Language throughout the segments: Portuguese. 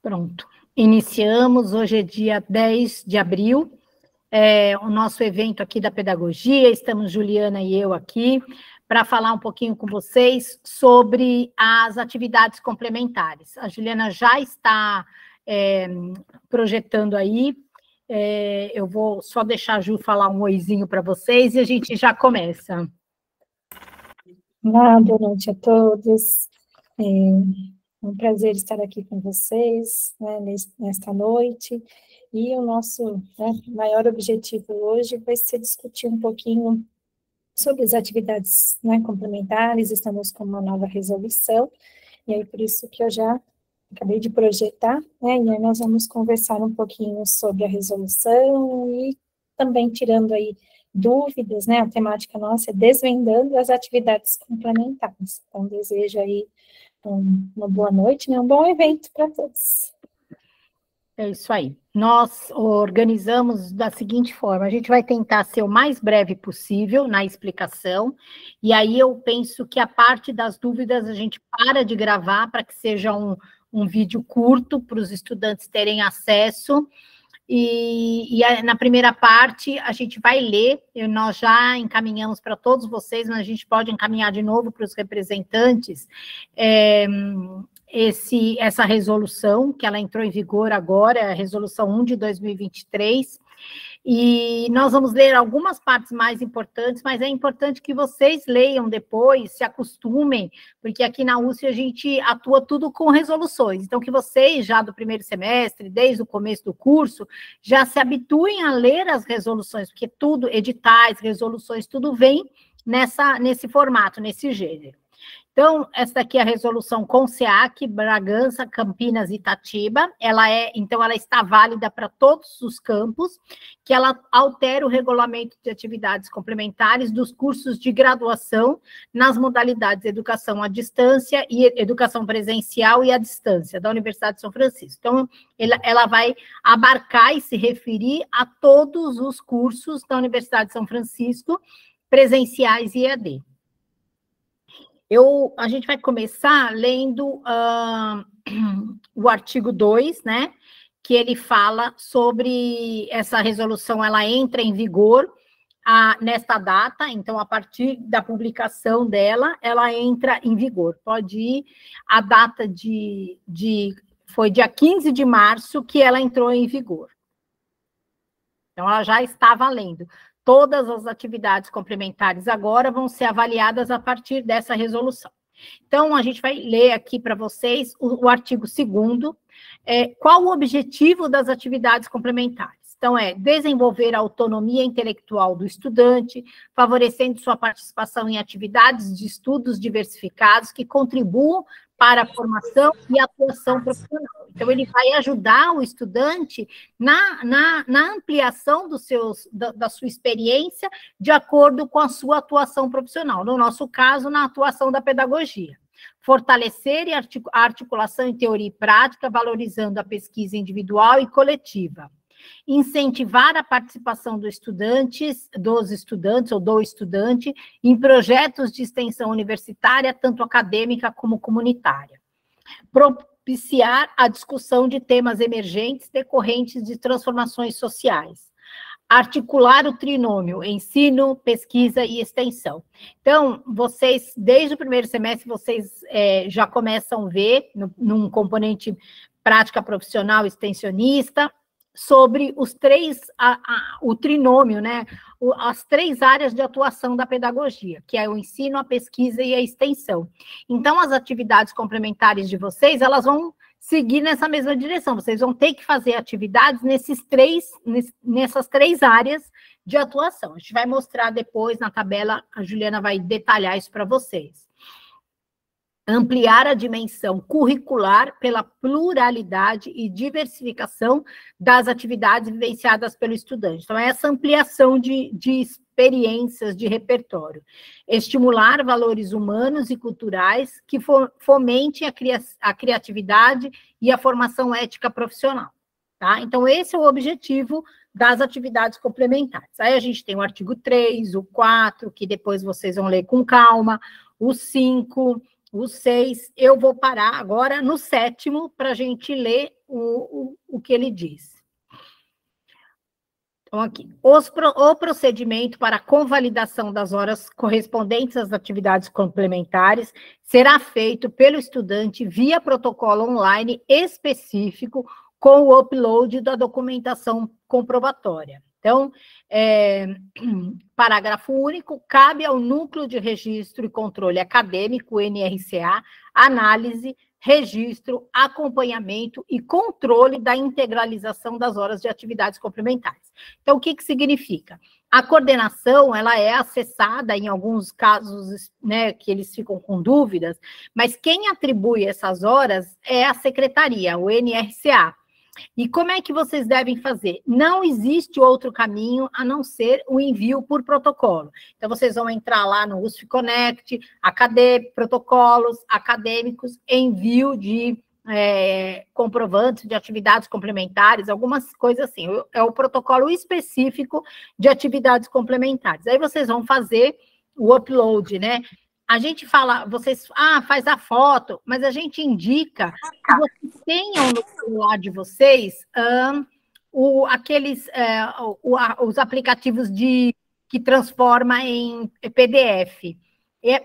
Pronto, iniciamos, hoje é dia 10 de abril, o nosso evento aqui da pedagogia, estamos Juliana e eu aqui, para falar um pouquinho com vocês sobre as atividades complementares. A Juliana já está projetando aí, eu vou só deixar a Ju falar um oizinho para vocês e a gente já começa. Olá, boa noite a todos. É um prazer estar aqui com vocês, né, nesta noite, e o nosso maior objetivo hoje vai ser discutir um pouquinho sobre as atividades, né, complementares. Estamos com uma nova resolução, e aí por isso que eu já acabei de projetar, né, e aí nós vamos conversar um pouquinho sobre a resolução e também tirando aí dúvidas, né, a temática nossa é desvendando as atividades complementares. Então, desejo aí uma boa noite, né? Um bom evento para todos. É isso aí. Nós organizamos da seguinte forma, a gente vai tentar ser o mais breve possível na explicação, e aí eu penso que a parte das dúvidas a gente para de gravar para que seja um vídeo curto para os estudantes terem acesso, e na primeira parte a gente vai ler, nós já encaminhamos para todos vocês, mas a gente pode encaminhar de novo para os representantes, essa resolução, que ela entrou em vigor agora, a resolução 1 de 2023, e nós vamos ler algumas partes mais importantes, mas é importante que vocês leiam depois, se acostumem, porque aqui na USP a gente atua tudo com resoluções, então que vocês já do primeiro semestre, desde o começo do curso, já se habituem a ler as resoluções, porque tudo, editais, resoluções, tudo vem nesse formato, nesse gênero. Então, essa daqui é a resolução CONSEAC, Bragança, Campinas e Itatiba. Ela está válida para todos os campos, que ela altera o regulamento de atividades complementares dos cursos de graduação nas modalidades educação à distância e educação presencial e à distância da Universidade de São Francisco. Então, ela vai abarcar e se referir a todos os cursos da Universidade de São Francisco, presenciais e EAD. A gente vai começar lendo o artigo 2, né, que ele fala sobre essa resolução, ela entra em vigor nesta data, então, a partir da publicação dela, ela entra em vigor. Pode ir, a data foi dia 15 de março que ela entrou em vigor. Então, ela já está valendo. Todas as atividades complementares agora vão ser avaliadas a partir dessa resolução. Então, a gente vai ler aqui para vocês o artigo 2º, qual o objetivo das atividades complementares. Então, desenvolver a autonomia intelectual do estudante, favorecendo sua participação em atividades de estudos diversificados que contribuam para a formação e atuação profissional. Então, ele vai ajudar o estudante na ampliação da sua experiência de acordo com a sua atuação profissional, no nosso caso, na atuação da pedagogia. Fortalecer a articulação em teoria e prática, valorizando a pesquisa individual e coletiva. Incentivar a participação dos estudantes ou do estudante em projetos de extensão universitária, tanto acadêmica como comunitária. Propiciar a discussão de temas emergentes decorrentes de transformações sociais. Articular o trinômio ensino, pesquisa e extensão. Então, vocês, desde o primeiro semestre, vocês já começam a ver, num componente prática profissional extensionista, sobre o trinômio, né? As 3 áreas de atuação da pedagogia, que é o ensino, a pesquisa e a extensão. Então, as atividades complementares de vocês, elas vão seguir nessa mesma direção. Vocês vão ter que fazer atividades nessas 3 áreas de atuação. A gente vai mostrar depois na tabela, a Juliana vai detalhar isso para vocês. Ampliar a dimensão curricular pela pluralidade e diversificação das atividades vivenciadas pelo estudante. Então, essa ampliação de experiências, de repertório. Estimular valores humanos e culturais que fomentem a criatividade e a formação ética profissional. Tá? Então, esse é o objetivo das atividades complementares. Aí a gente tem o artigo 3, o 4, que depois vocês vão ler com calma, o 5... o 6, eu vou parar agora no 7º para a gente ler o que ele diz. Então, aqui, o procedimento para convalidação das horas correspondentes às atividades complementares será feito pelo estudante via protocolo online específico com o upload da documentação comprobatória. Então, parágrafo único, cabe ao Núcleo de Registro e Controle Acadêmico, NRCA, análise, registro, acompanhamento e controle da integralização das horas de atividades complementares. Então, o que significa? A coordenação, ela é acessada em alguns casos, né, que eles ficam com dúvidas, mas quem atribui essas horas é a secretaria, o NRCA. E como é que vocês devem fazer? Não existe outro caminho a não ser o envio por protocolo. Então, vocês vão entrar lá no USP Connect, protocolos acadêmicos, envio de comprovantes de atividades complementares, algumas coisas assim. É o protocolo específico de atividades complementares. Aí vocês vão fazer o upload, né? A gente fala, vocês, faz a foto, mas a gente indica que vocês tenham no celular de vocês os aplicativos que transforma em PDF.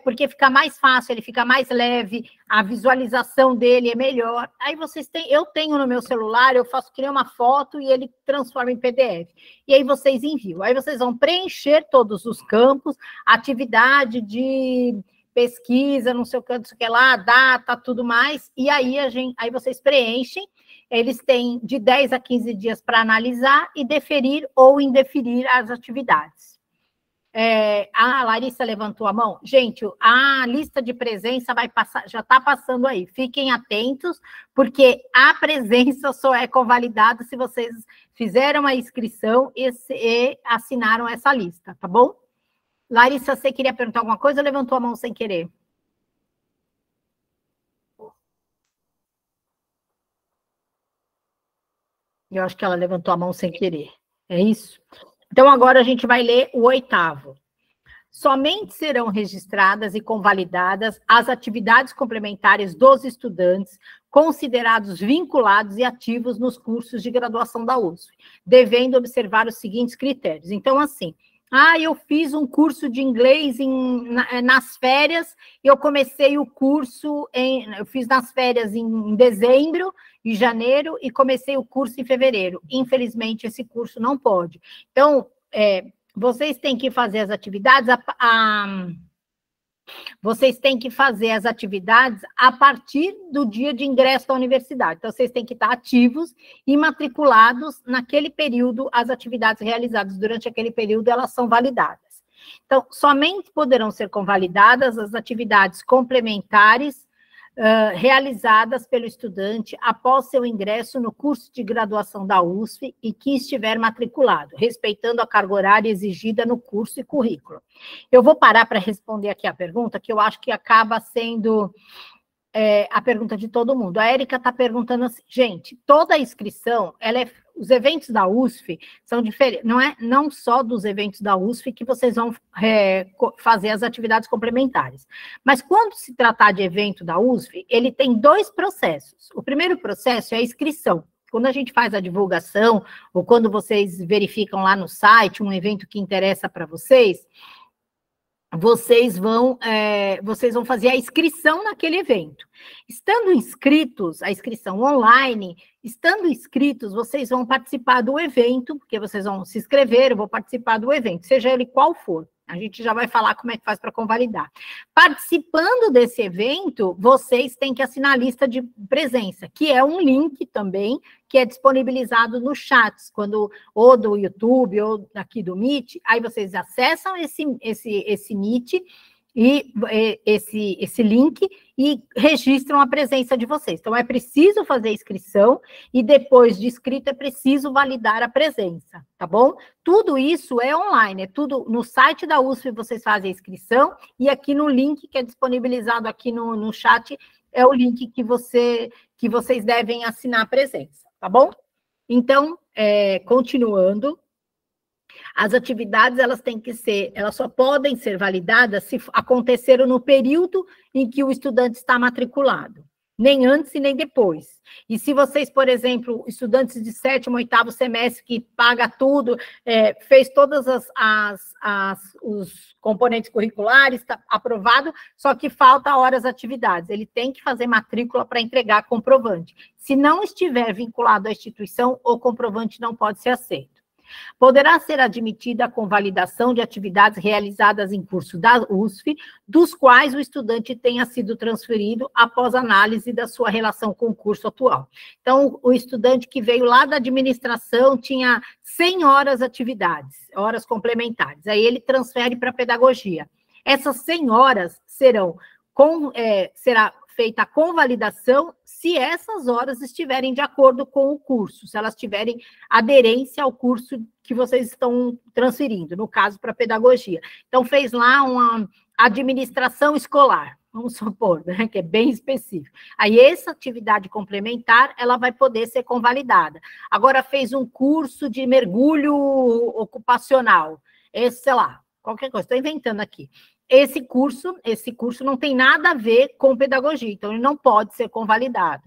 Porque fica mais fácil, ele fica mais leve, a visualização dele é melhor. Aí eu tenho no meu celular, eu faço criar uma foto e ele transforma em PDF. E aí vocês enviam. Aí vocês vão preencher todos os campos, atividade de pesquisa, não sei o que lá, data, tudo mais, e aí vocês preenchem, eles têm de 10 a 15 dias para analisar e deferir ou indeferir as atividades. A Larissa levantou a mão. Gente, a lista de presença vai passar, já está passando aí. Fiquem atentos, porque a presença só é convalidada se vocês fizeram a inscrição e assinaram essa lista, tá bom? Larissa, você queria perguntar alguma coisa ou levantou a mão sem querer? Eu acho que ela levantou a mão sem querer. É isso? Então, agora a gente vai ler o 8º. Somente serão registradas e convalidadas as atividades complementares dos estudantes considerados vinculados e ativos nos cursos de graduação da USP, devendo observar os seguintes critérios. Então, assim, eu fiz um curso de inglês nas férias, eu comecei o curso, eu fiz nas férias em dezembro e janeiro, e comecei o curso em fevereiro. Infelizmente, esse curso não pode. Então, vocês têm que fazer as atividades, vocês têm que fazer as atividades a partir do dia de ingresso da universidade. Então, vocês têm que estar ativos e matriculados naquele período, as atividades realizadas durante aquele período, elas são validadas. Então, somente poderão ser convalidadas as atividades complementares realizadas pelo estudante após seu ingresso no curso de graduação da USP e que estiver matriculado, respeitando a carga horária exigida no curso e currículo. Eu vou parar para responder aqui a pergunta, que eu acho que acaba sendo a pergunta de todo mundo. A Érica está perguntando assim, gente, toda a inscrição, os eventos da USP são diferentes, não só dos eventos da USP que vocês vão fazer as atividades complementares, mas quando se tratar de evento da USP, ele tem 2 processos. O primeiro processo é a inscrição. Quando a gente faz a divulgação, ou quando vocês verificam lá no site um evento que interessa para vocês, vocês vão fazer a inscrição naquele evento. Estando inscritos, a inscrição online, estando inscritos, vocês vão participar do evento, porque vocês vão se inscrever, eu vou participar do evento, seja ele qual for. A gente já vai falar como é que faz para convalidar. Participando desse evento, vocês têm que assinar a lista de presença, que é um link também, que é disponibilizado nos chats, ou do YouTube, ou aqui do Meet, aí vocês acessam esse Meet, e esse link, e registram a presença de vocês. Então, é preciso fazer a inscrição, e depois de inscrito, é preciso validar a presença, tá bom? Tudo isso é online, é tudo no site da USP, vocês fazem a inscrição, e aqui no link que é disponibilizado aqui no chat, é o link que vocês devem assinar a presença, tá bom? Então, continuando, As atividades, elas só podem ser validadas se aconteceram no período em que o estudante está matriculado, nem antes e nem depois. E se vocês, por exemplo, estudantes de 7º, 8º semestre, que paga tudo, fez todas os componentes curriculares, está aprovado, só que falta horas atividades, ele tem que fazer matrícula para entregar comprovante. Se não estiver vinculado à instituição, o comprovante não pode ser aceito. Poderá ser admitida a convalidação de atividades realizadas em curso da USF, dos quais o estudante tenha sido transferido após análise da sua relação com o curso atual. Então, o estudante que veio lá da administração tinha 100 horas de atividades, horas complementares, aí ele transfere para a pedagogia. Essas 100 horas será feita a convalidação se essas horas estiverem de acordo com o curso, se elas tiverem aderência ao curso que vocês estão transferindo, no caso, para pedagogia. Então, fez lá uma administração escolar, vamos supor, né, que é bem específico. Aí, essa atividade complementar, ela vai poder ser convalidada. Agora, fez um curso de mergulho ocupacional, sei lá, qualquer coisa, estou inventando aqui. Esse curso não tem nada a ver com pedagogia, então ele não pode ser convalidado.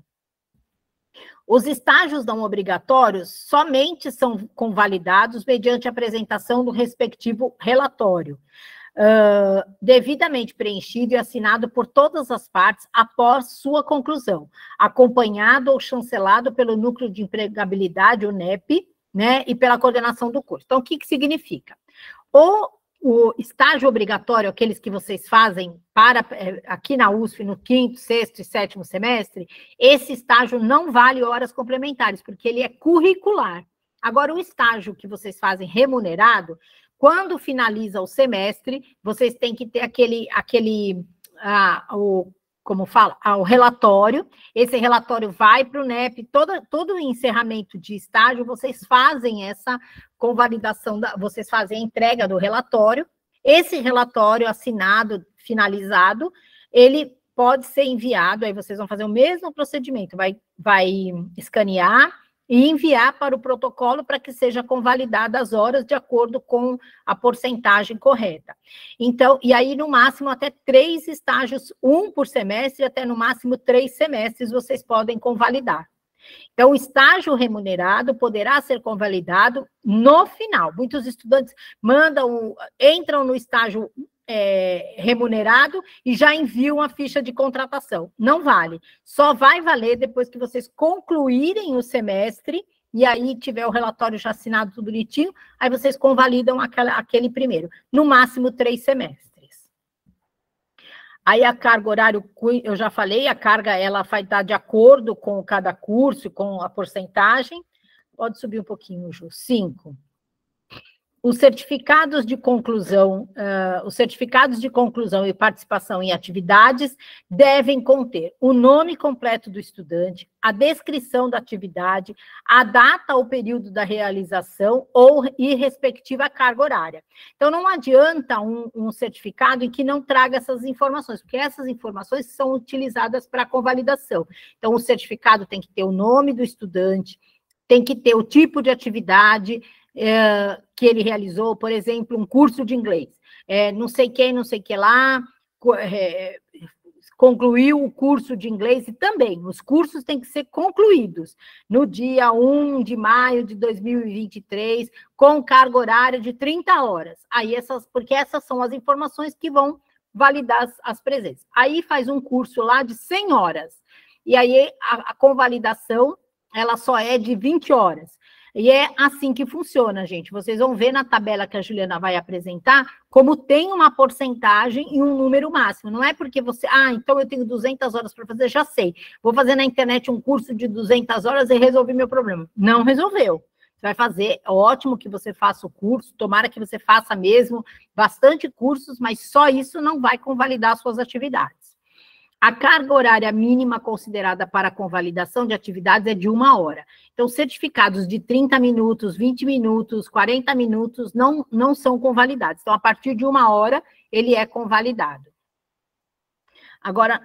Os estágios não obrigatórios somente são convalidados mediante a apresentação do respectivo relatório, devidamente preenchido e assinado por todas as partes após sua conclusão, acompanhado ou chancelado pelo Núcleo de Empregabilidade, o NEP, né, e pela coordenação do curso. Então, o que significa? O estágio obrigatório, aqueles que vocês fazem aqui na USF, no 5º, 6º e 7º semestre, esse estágio não vale horas complementares, porque ele é curricular. Agora, o estágio que vocês fazem remunerado, quando finaliza o semestre, vocês têm que ter o relatório, esse relatório vai para o NEP, todo o encerramento de estágio, vocês fazem essa convalidação, vocês fazem a entrega do relatório, esse relatório assinado, finalizado, ele pode ser enviado, aí vocês vão fazer o mesmo procedimento, vai escanear e enviar para o protocolo para que seja convalidada as horas de acordo com a porcentagem correta. Então, e aí, no máximo, até 3 estágios, 1 por semestre, até no máximo 3 semestres, vocês podem convalidar. Então, o estágio remunerado poderá ser convalidado no final. Muitos estudantes entram no estágio remunerado e já enviam a ficha de contratação. Não vale. Só vai valer depois que vocês concluírem o semestre e aí tiver o relatório já assinado tudo bonitinho, aí vocês convalidam aquele primeiro. No máximo 3 semestres. Aí a carga horária, eu já falei, a carga ela vai estar de acordo com cada curso, com a porcentagem. Pode subir um pouquinho, Ju. 5. Os certificados de conclusão e participação em atividades devem conter o nome completo do estudante, a descrição da atividade, a data ou período da realização e respectiva carga horária. Então, não adianta um certificado em que não traga essas informações, porque essas informações são utilizadas para convalidação. Então, o certificado tem que ter o nome do estudante, tem que ter o tipo de atividade que ele realizou, por exemplo, um curso de inglês. Não sei quem lá, concluiu o curso de inglês, e também os cursos têm que ser concluídos no dia 1 de maio de 2023, com carga horária de 30 horas. Aí porque essas são as informações que vão validar as presenças. Aí faz um curso lá de 100 horas, e aí a convalidação, ela só é de 20 horas. E é assim que funciona, gente. Vocês vão ver na tabela que a Juliana vai apresentar, como tem uma porcentagem e um número máximo. Não é porque você, então eu tenho 200 horas para fazer, já sei. Vou fazer na internet um curso de 200 horas e resolvi meu problema. Não resolveu. Você vai fazer, é ótimo que você faça o curso, tomara que você faça mesmo bastante cursos, mas só isso não vai convalidar suas atividades. A carga horária mínima considerada para a convalidação de atividades é de 1 hora. Então, certificados de 30 minutos, 20 minutos, 40 minutos não são convalidados. Então, a partir de 1 hora, ele é convalidado. Agora,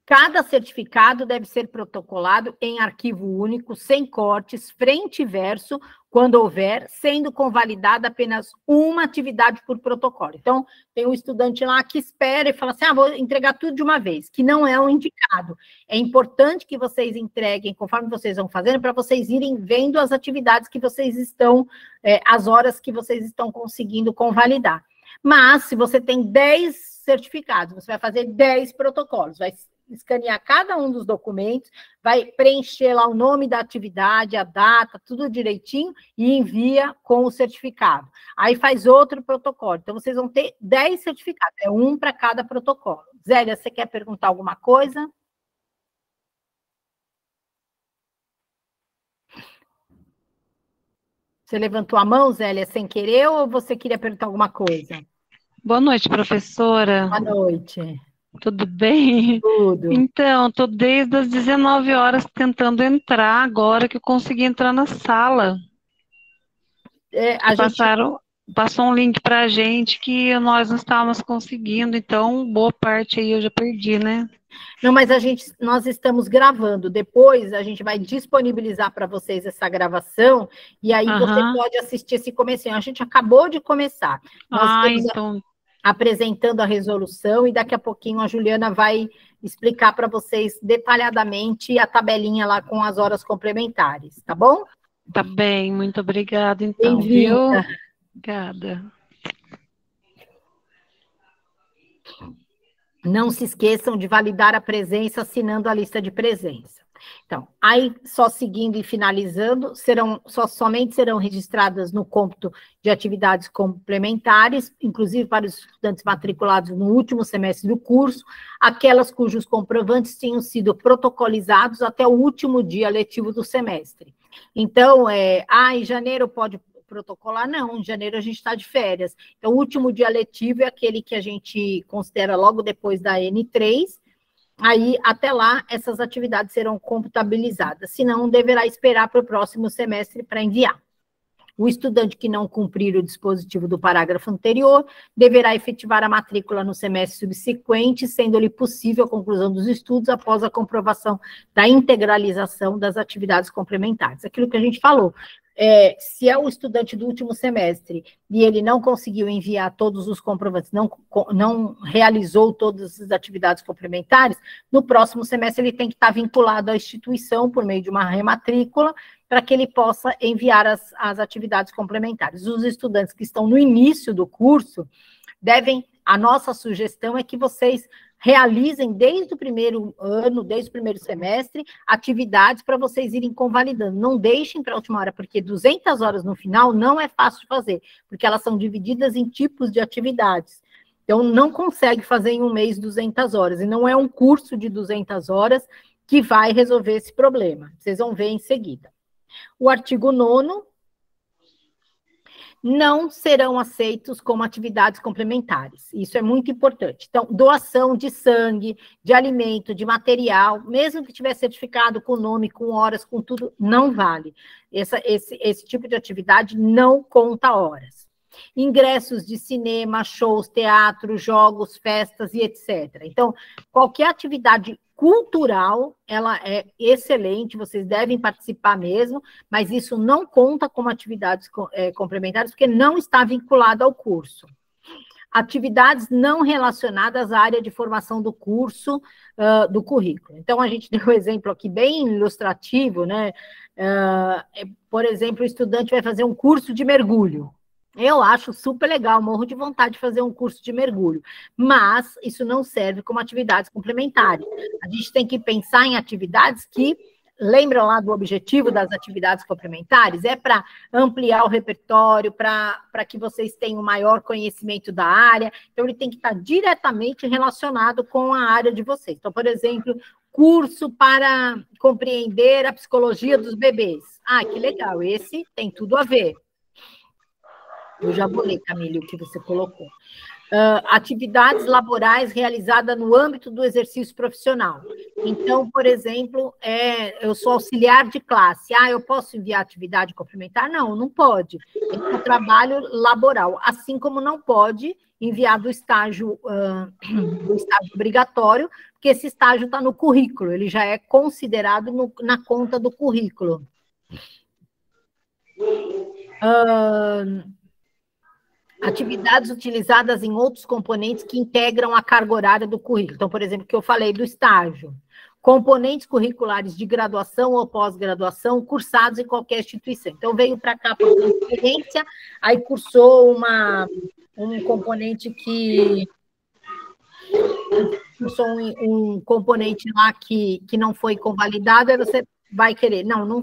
Cada certificado deve ser protocolado em arquivo único, sem cortes, frente e verso, quando houver, sendo convalidada apenas uma atividade por protocolo. Então, tem um estudante lá que espera e fala assim, vou entregar tudo de uma vez, que não é o indicado. É importante que vocês entreguem, conforme vocês vão fazendo, para vocês irem vendo as atividades que vocês estão, as horas que vocês estão conseguindo convalidar. Mas, se você tem 10 certificados, você vai fazer 10 protocolos, vai escanear cada um dos documentos, vai preencher lá o nome da atividade, a data, tudo direitinho, e envia com o certificado. Aí faz outro protocolo. Então, vocês vão ter 10 certificados, é um para cada protocolo. Zélia, você quer perguntar alguma coisa? Você levantou a mão, Zélia, sem querer, ou você queria perguntar alguma coisa? Boa noite, professora. Boa noite. Tudo bem? Tudo. Então, estou desde as 19 horas tentando entrar, agora que eu consegui entrar na sala. Passou um link para a gente que nós não estávamos conseguindo, então boa parte aí eu já perdi, né? Não, mas nós estamos gravando. Depois a gente vai disponibilizar para vocês essa gravação e aí você pode assistir esse comecinho. A gente acabou de começar. Nós estamos apresentando a resolução e daqui a pouquinho a Juliana vai explicar para vocês detalhadamente a tabelinha lá com as horas complementares, tá bom? Tá bem, muito obrigada então, viu? Obrigada. Não se esqueçam de validar a presença assinando a lista de presença. Então, aí, só seguindo e finalizando, somente serão registradas no cômputo de atividades complementares, inclusive para os estudantes matriculados no último semestre do curso, aquelas cujos comprovantes tinham sido protocolizados até o último dia letivo do semestre. Então, em janeiro pode protocolar? Não, em janeiro a gente está de férias. Então, o último dia letivo é aquele que a gente considera logo depois da N3, aí, até lá, essas atividades serão computabilizadas, senão deverá esperar para o próximo semestre para enviar. O estudante que não cumprir o dispositivo do parágrafo anterior deverá efetivar a matrícula no semestre subsequente, sendo-lhe possível a conclusão dos estudos após a comprovação da integralização das atividades complementares. Aquilo que a gente falou. Se é o estudante do último semestre e ele não conseguiu enviar todos os comprovantes, não realizou todas as atividades complementares, no próximo semestre ele tem que estar vinculado à instituição por meio de uma rematrícula para que ele possa enviar as atividades complementares. Os estudantes que estão no início do curso a nossa sugestão é que vocês realizem desde o primeiro ano, desde o primeiro semestre, atividades para vocês irem convalidando. Não deixem para a última hora, porque 200 horas no final não é fácil de fazer, porque elas são divididas em tipos de atividades. Então, não consegue fazer em um mês 200 horas, e não é um curso de 200 horas que vai resolver esse problema. Vocês vão ver em seguida. O artigo 9º, não serão aceitos como atividades complementares. Isso é muito importante. Então, doação de sangue, de alimento, de material, mesmo que tiver certificado com nome, com horas, com tudo, não vale. Esse tipo de atividade não conta horas. Ingressos de cinema, shows, teatro, jogos, festas e etc. Então, qualquer atividade cultural, ela é excelente, vocês devem participar mesmo, mas isso não conta como atividades complementares, porque não está vinculado ao curso. Atividades não relacionadas à área de formação do curso, do currículo. Então, a gente deu um exemplo aqui bem ilustrativo, né? Por exemplo, o estudante vai fazer um curso de mergulho. Eu acho super legal, morro de vontade de fazer um curso de mergulho, mas isso não serve como atividades complementares. A gente tem que pensar em atividades que, lembram lá do objetivo das atividades complementares? É para ampliar o repertório, para que vocês tenham maior conhecimento da área, então ele tem que estar diretamente relacionado com a área de vocês. Então, por exemplo, curso para compreender a psicologia dos bebês. Que legal, esse tem tudo a ver. Eu já vou ler, Camille, o que você colocou. atividades laborais realizadas no âmbito do exercício profissional. Então, por exemplo, eu sou auxiliar de classe. Eu posso enviar atividade complementar? Não, não pode. É um trabalho laboral, assim como não pode enviar do estágio obrigatório, porque esse estágio está no currículo, ele já é considerado na conta do currículo. Atividades utilizadas em outros componentes que integram a carga horária do currículo. Então, por exemplo, que eu falei do estágio. Componentes curriculares de graduação ou pós-graduação cursados em qualquer instituição. Então, veio para cá por experiência, aí cursou um componente que... Cursou um componente lá que não foi convalidado, aí você vai querer. Não,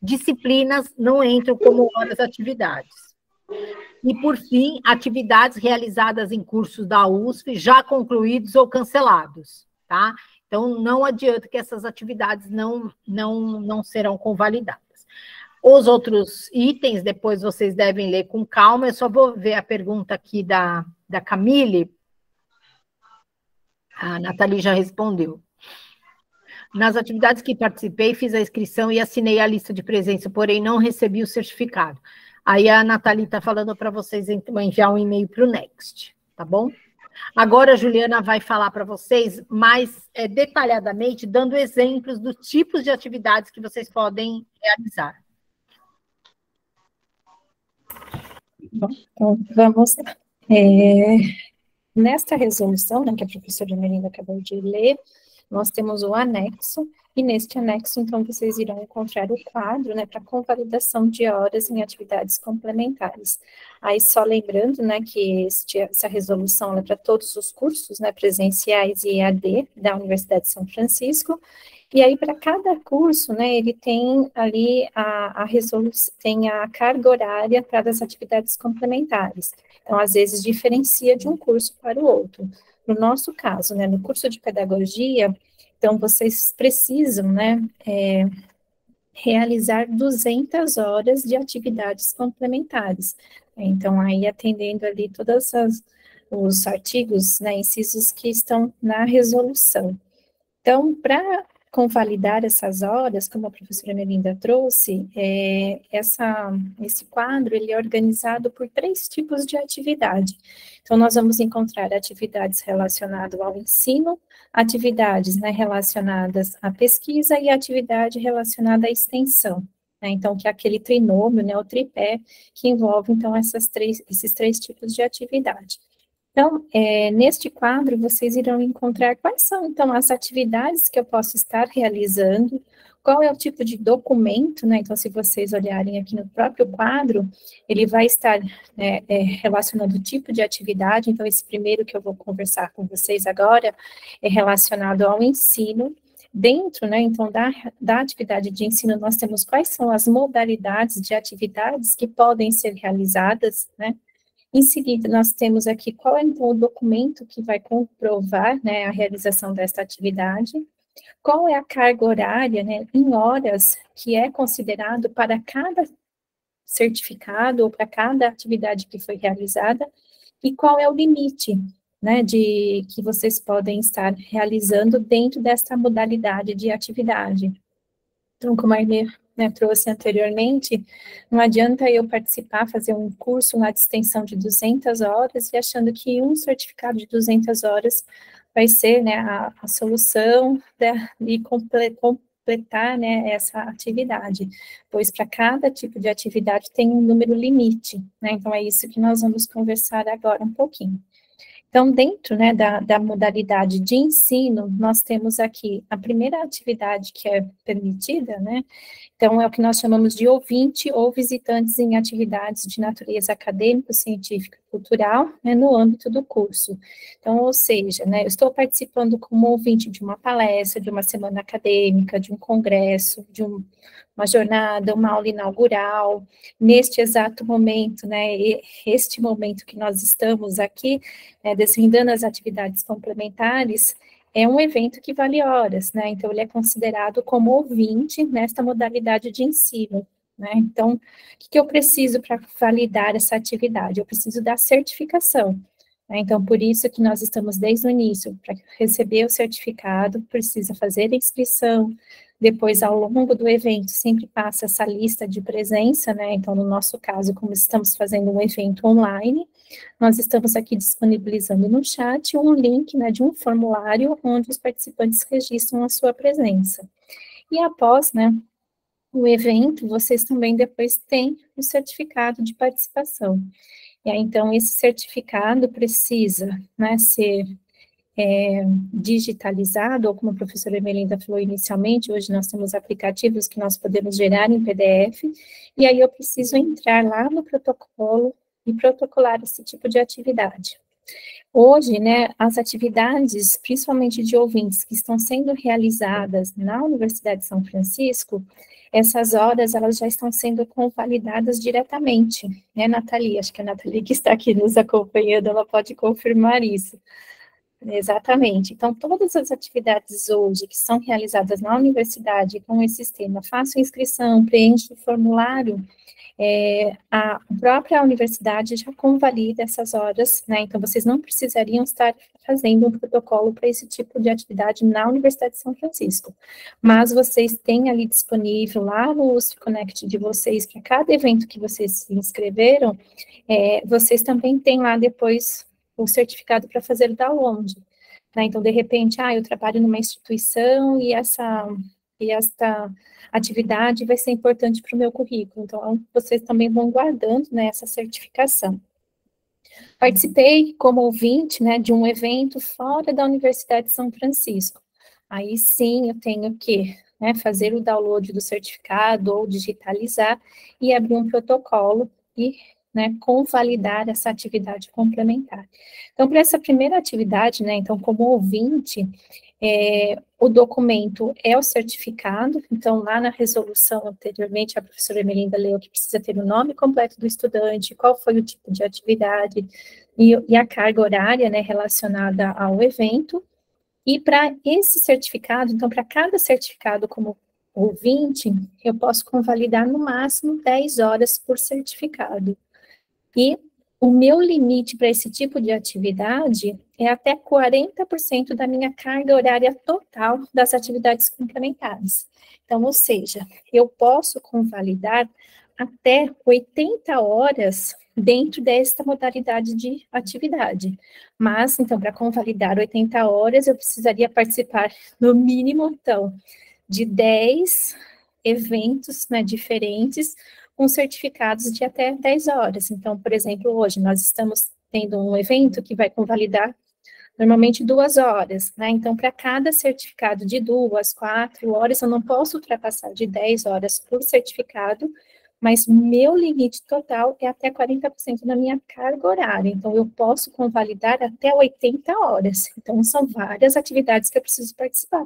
disciplinas não entram como horas atividades. E, por fim, atividades realizadas em cursos da USP, já concluídos ou cancelados, tá? Então, não adianta que essas atividades não serão convalidadas. Os outros itens, depois vocês devem ler com calma, eu só vou ver a pergunta aqui da Camille. A Nathalie já respondeu. Nas atividades que participei, fiz a inscrição e assinei a lista de presença, porém não recebi o certificado. Aí a Nathalie está falando para vocês enviar um e-mail para o Next, tá bom? Agora a Juliana vai falar para vocês mais detalhadamente, dando exemplos dos tipos de atividades que vocês podem realizar. Bom, então, vamos lá. Nesta resolução, né, que a professora Melinda acabou de ler, nós temos o anexo, e neste anexo, então, vocês irão encontrar o quadro, né, para convalidação de horas em atividades complementares. Aí, só lembrando, né, que essa resolução é para todos os cursos, né, presenciais e EAD da Universidade de São Francisco, e aí, para cada curso, né, ele tem ali a resolução, tem a carga horária para as atividades complementares. Então, às vezes, diferencia de um curso para o outro. No nosso caso, né, no curso de pedagogia, então, vocês precisam, né, realizar 200 horas de atividades complementares. Então, aí, atendendo ali todos os artigos, né, incisos que estão na resolução. Então, para convalidar essas horas, como a professora Melinda trouxe, esse quadro, ele é organizado por 3 tipos de atividade. Então, nós vamos encontrar atividades relacionadas ao ensino, atividades, né, relacionadas à pesquisa e atividade relacionada à extensão. Né? Então, que é aquele trinômio, né, o tripé, que envolve, então, esses três tipos de atividade. Então, neste quadro, vocês irão encontrar quais são, então, as atividades que eu posso estar realizando, qual é o tipo de documento, né? Então, se vocês olharem aqui no próprio quadro, ele vai estar relacionando o tipo de atividade. Então, esse primeiro que eu vou conversar com vocês agora é relacionado ao ensino. Dentro, né, então, da atividade de ensino, nós temos quais são as modalidades de atividades que podem ser realizadas, né? Em seguida, nós temos aqui qual é, então, o documento que vai comprovar, né, a realização desta atividade, qual é a carga horária, né, em horas, que é considerado para cada certificado ou para cada atividade que foi realizada, e qual é o limite, né, que vocês podem estar realizando dentro desta modalidade de atividade. Então, como a Aimee, né, trouxe anteriormente, não adianta eu participar, fazer um curso na extensão de 200 horas e achando que um certificado de 200 horas vai ser, né, a solução de completar, né, essa atividade, pois para cada tipo de atividade tem um número limite, né, então é isso que nós vamos conversar agora um pouquinho. Então, dentro, né, da modalidade de ensino, nós temos aqui a primeira atividade que é permitida, né, então é o que nós chamamos de ouvinte ou visitantes em atividades de natureza acadêmica, científica e cultural, né, no âmbito do curso. Então, ou seja, né, eu estou participando como ouvinte de uma palestra, de uma semana acadêmica, de um congresso, de uma jornada, uma aula inaugural, neste exato momento, né, este momento que nós estamos aqui, desvendando as atividades complementares, é um evento que vale horas, né, então ele é considerado como ouvinte nesta modalidade de ensino, né, então, o que eu preciso para validar essa atividade? Eu preciso da certificação. né? Então, por isso que nós estamos desde o início, para receber o certificado, precisa fazer a inscrição, depois, ao longo do evento, sempre passa essa lista de presença, né? Então, no nosso caso, como estamos fazendo um evento online, nós estamos aqui disponibilizando no chat um link, né, de um formulário onde os participantes registram a sua presença. E após, né, o evento, vocês também depois têm o certificado de participação. E aí, então, esse certificado precisa, né, ser digitalizado, ou como a professora Emelinda falou inicialmente, hoje nós temos aplicativos que nós podemos gerar em PDF, e aí eu preciso entrar lá no protocolo e protocolar esse tipo de atividade. Hoje, né, as atividades, principalmente de ouvintes, que estão sendo realizadas na Universidade de São Francisco, essas horas, elas já estão sendo convalidadas diretamente, né, Nathalie? Acho que a Nathalie que está aqui nos acompanhando, ela pode confirmar isso. Exatamente. Então, todas as atividades hoje que são realizadas na universidade com esse sistema, façam inscrição, preencha o formulário, a própria universidade já convalida essas horas, né? Então, vocês não precisariam estar fazendo um protocolo para esse tipo de atividade na Universidade de São Francisco. Mas vocês têm ali disponível lá no USP Connect de vocês, para cada evento que vocês se inscreveram, vocês também têm lá depois o certificado para fazer o download, né? Então, de repente, eu trabalho numa instituição e esta atividade vai ser importante para o meu currículo, então, vocês também vão guardando, né, essa certificação. Participei como ouvinte, né, de um evento fora da Universidade de São Francisco. Aí sim, eu tenho que, né, fazer o download do certificado ou digitalizar e abrir um protocolo e, né, convalidar essa atividade complementar. Então, para essa primeira atividade, né, então, como ouvinte, o documento é o certificado, então, lá na resolução anteriormente, a professora Emelinda leu que precisa ter o nome completo do estudante, qual foi o tipo de atividade e a carga horária, né, relacionada ao evento. E para esse certificado, então, para cada certificado como ouvinte, eu posso convalidar no máximo 10 horas por certificado. E o meu limite para esse tipo de atividade é até 40% da minha carga horária total das atividades complementares. Então, ou seja, eu posso convalidar até 80 horas dentro desta modalidade de atividade. Mas, então, para convalidar 80 horas, eu precisaria participar, no mínimo, então, de 10 eventos, né, diferentes, com certificados de até 10 horas. Então, por exemplo, hoje nós estamos tendo um evento que vai convalidar normalmente 2 horas, né? Então, para cada certificado de 2, 4 horas, eu não posso ultrapassar de 10 horas por certificado, mas meu limite total é até 40% da minha carga horária. Então, eu posso convalidar até 80 horas. Então, são várias atividades que eu preciso participar.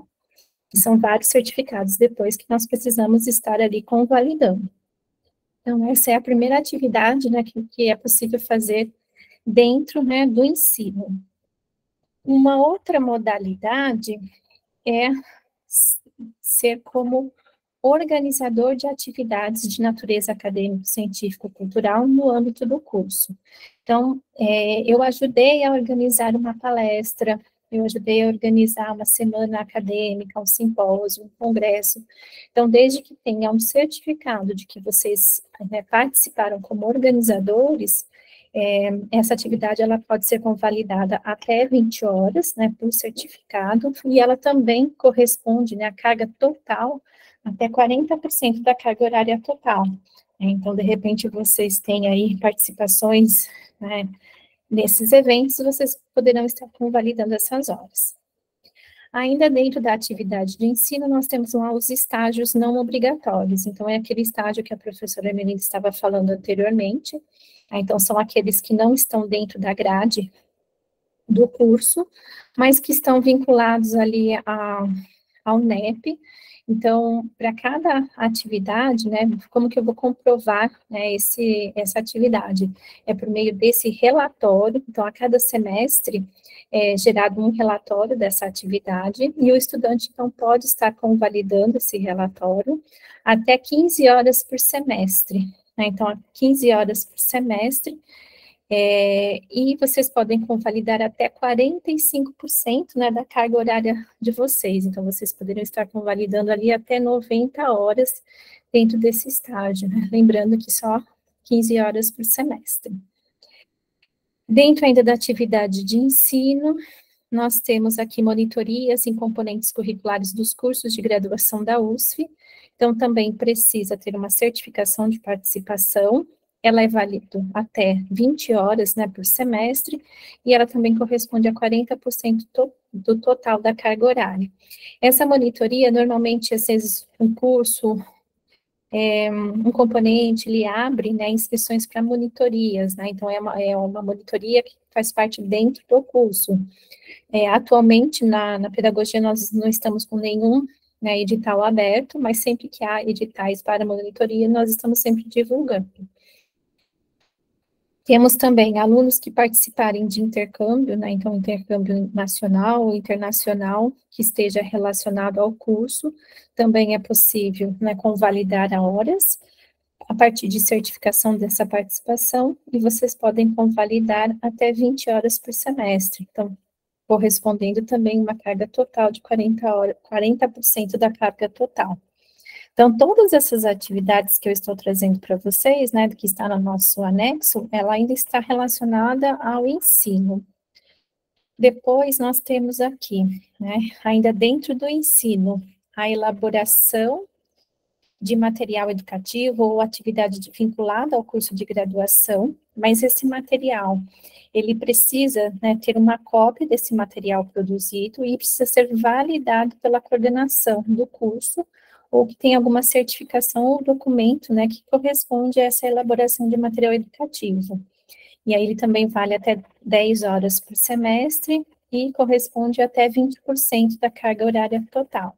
E são vários certificados depois que nós precisamos estar ali convalidando. Então, essa é a primeira atividade, né, que é possível fazer dentro, né, do ensino. Uma outra modalidade é ser como organizador de atividades de natureza acadêmico, científico, cultural no âmbito do curso. Então, eu ajudei a organizar uma palestra, eu ajudei a organizar uma semana acadêmica, um simpósio, um congresso. Então, desde que tenha um certificado de que vocês, né, participaram como organizadores, essa atividade ela pode ser convalidada até 20 horas, né, por certificado, e ela também corresponde, né, à carga total, até 40% da carga horária total. Então, de repente, vocês têm aí participações, né, nesses eventos, vocês poderão estar convalidando essas horas. Ainda dentro da atividade de ensino, nós temos lá os estágios não obrigatórios. Então, é aquele estágio que a professora Emelinda estava falando anteriormente. Então, são aqueles que não estão dentro da grade do curso, mas que estão vinculados ali ao NEP. Então, para cada atividade, né, como que eu vou comprovar, né, essa atividade? É por meio desse relatório. Então, a cada semestre é gerado um relatório dessa atividade, e o estudante, então, pode estar convalidando esse relatório até 15 horas por semestre, né? Então, 15 horas por semestre, E vocês podem convalidar até 45%, né, da carga horária de vocês. Então, vocês poderiam estar convalidando ali até 90 horas dentro desse estágio, né? Lembrando que só 15 horas por semestre. Dentro ainda da atividade de ensino, nós temos aqui monitorias em componentes curriculares dos cursos de graduação da USF. Então, também precisa ter uma certificação de participação. Ela é válida até 20 horas, né, por semestre, e ela também corresponde a 40% do total da carga horária. Essa monitoria, normalmente, às vezes, um curso, um componente, ele abre, né, inscrições para monitorias, né, então é uma monitoria que faz parte dentro do curso. Atualmente, na pedagogia, nós não estamos com nenhum, né, edital aberto, mas sempre que há editais para monitoria, nós estamos sempre divulgando. Temos também alunos que participarem de intercâmbio, né, então intercâmbio nacional ou internacional, que esteja relacionado ao curso, também é possível, né, convalidar horas, a partir de certificação dessa participação, e vocês podem convalidar até 20 horas por semestre, então, correspondendo também uma carga total de 40% da carga total. Então, todas essas atividades que eu estou trazendo para vocês, né, que está no nosso anexo, ela ainda está relacionada ao ensino. Depois, nós temos aqui, né, ainda dentro do ensino, a elaboração de material educativo ou atividade vinculada ao curso de graduação, mas esse material, ele precisa, né, ter uma cópia desse material produzido e precisa ser validado pela coordenação do curso, ou que tem alguma certificação ou documento, né, que corresponde a essa elaboração de material educativo. E aí ele também vale até 10 horas por semestre e corresponde até 20% da carga horária total.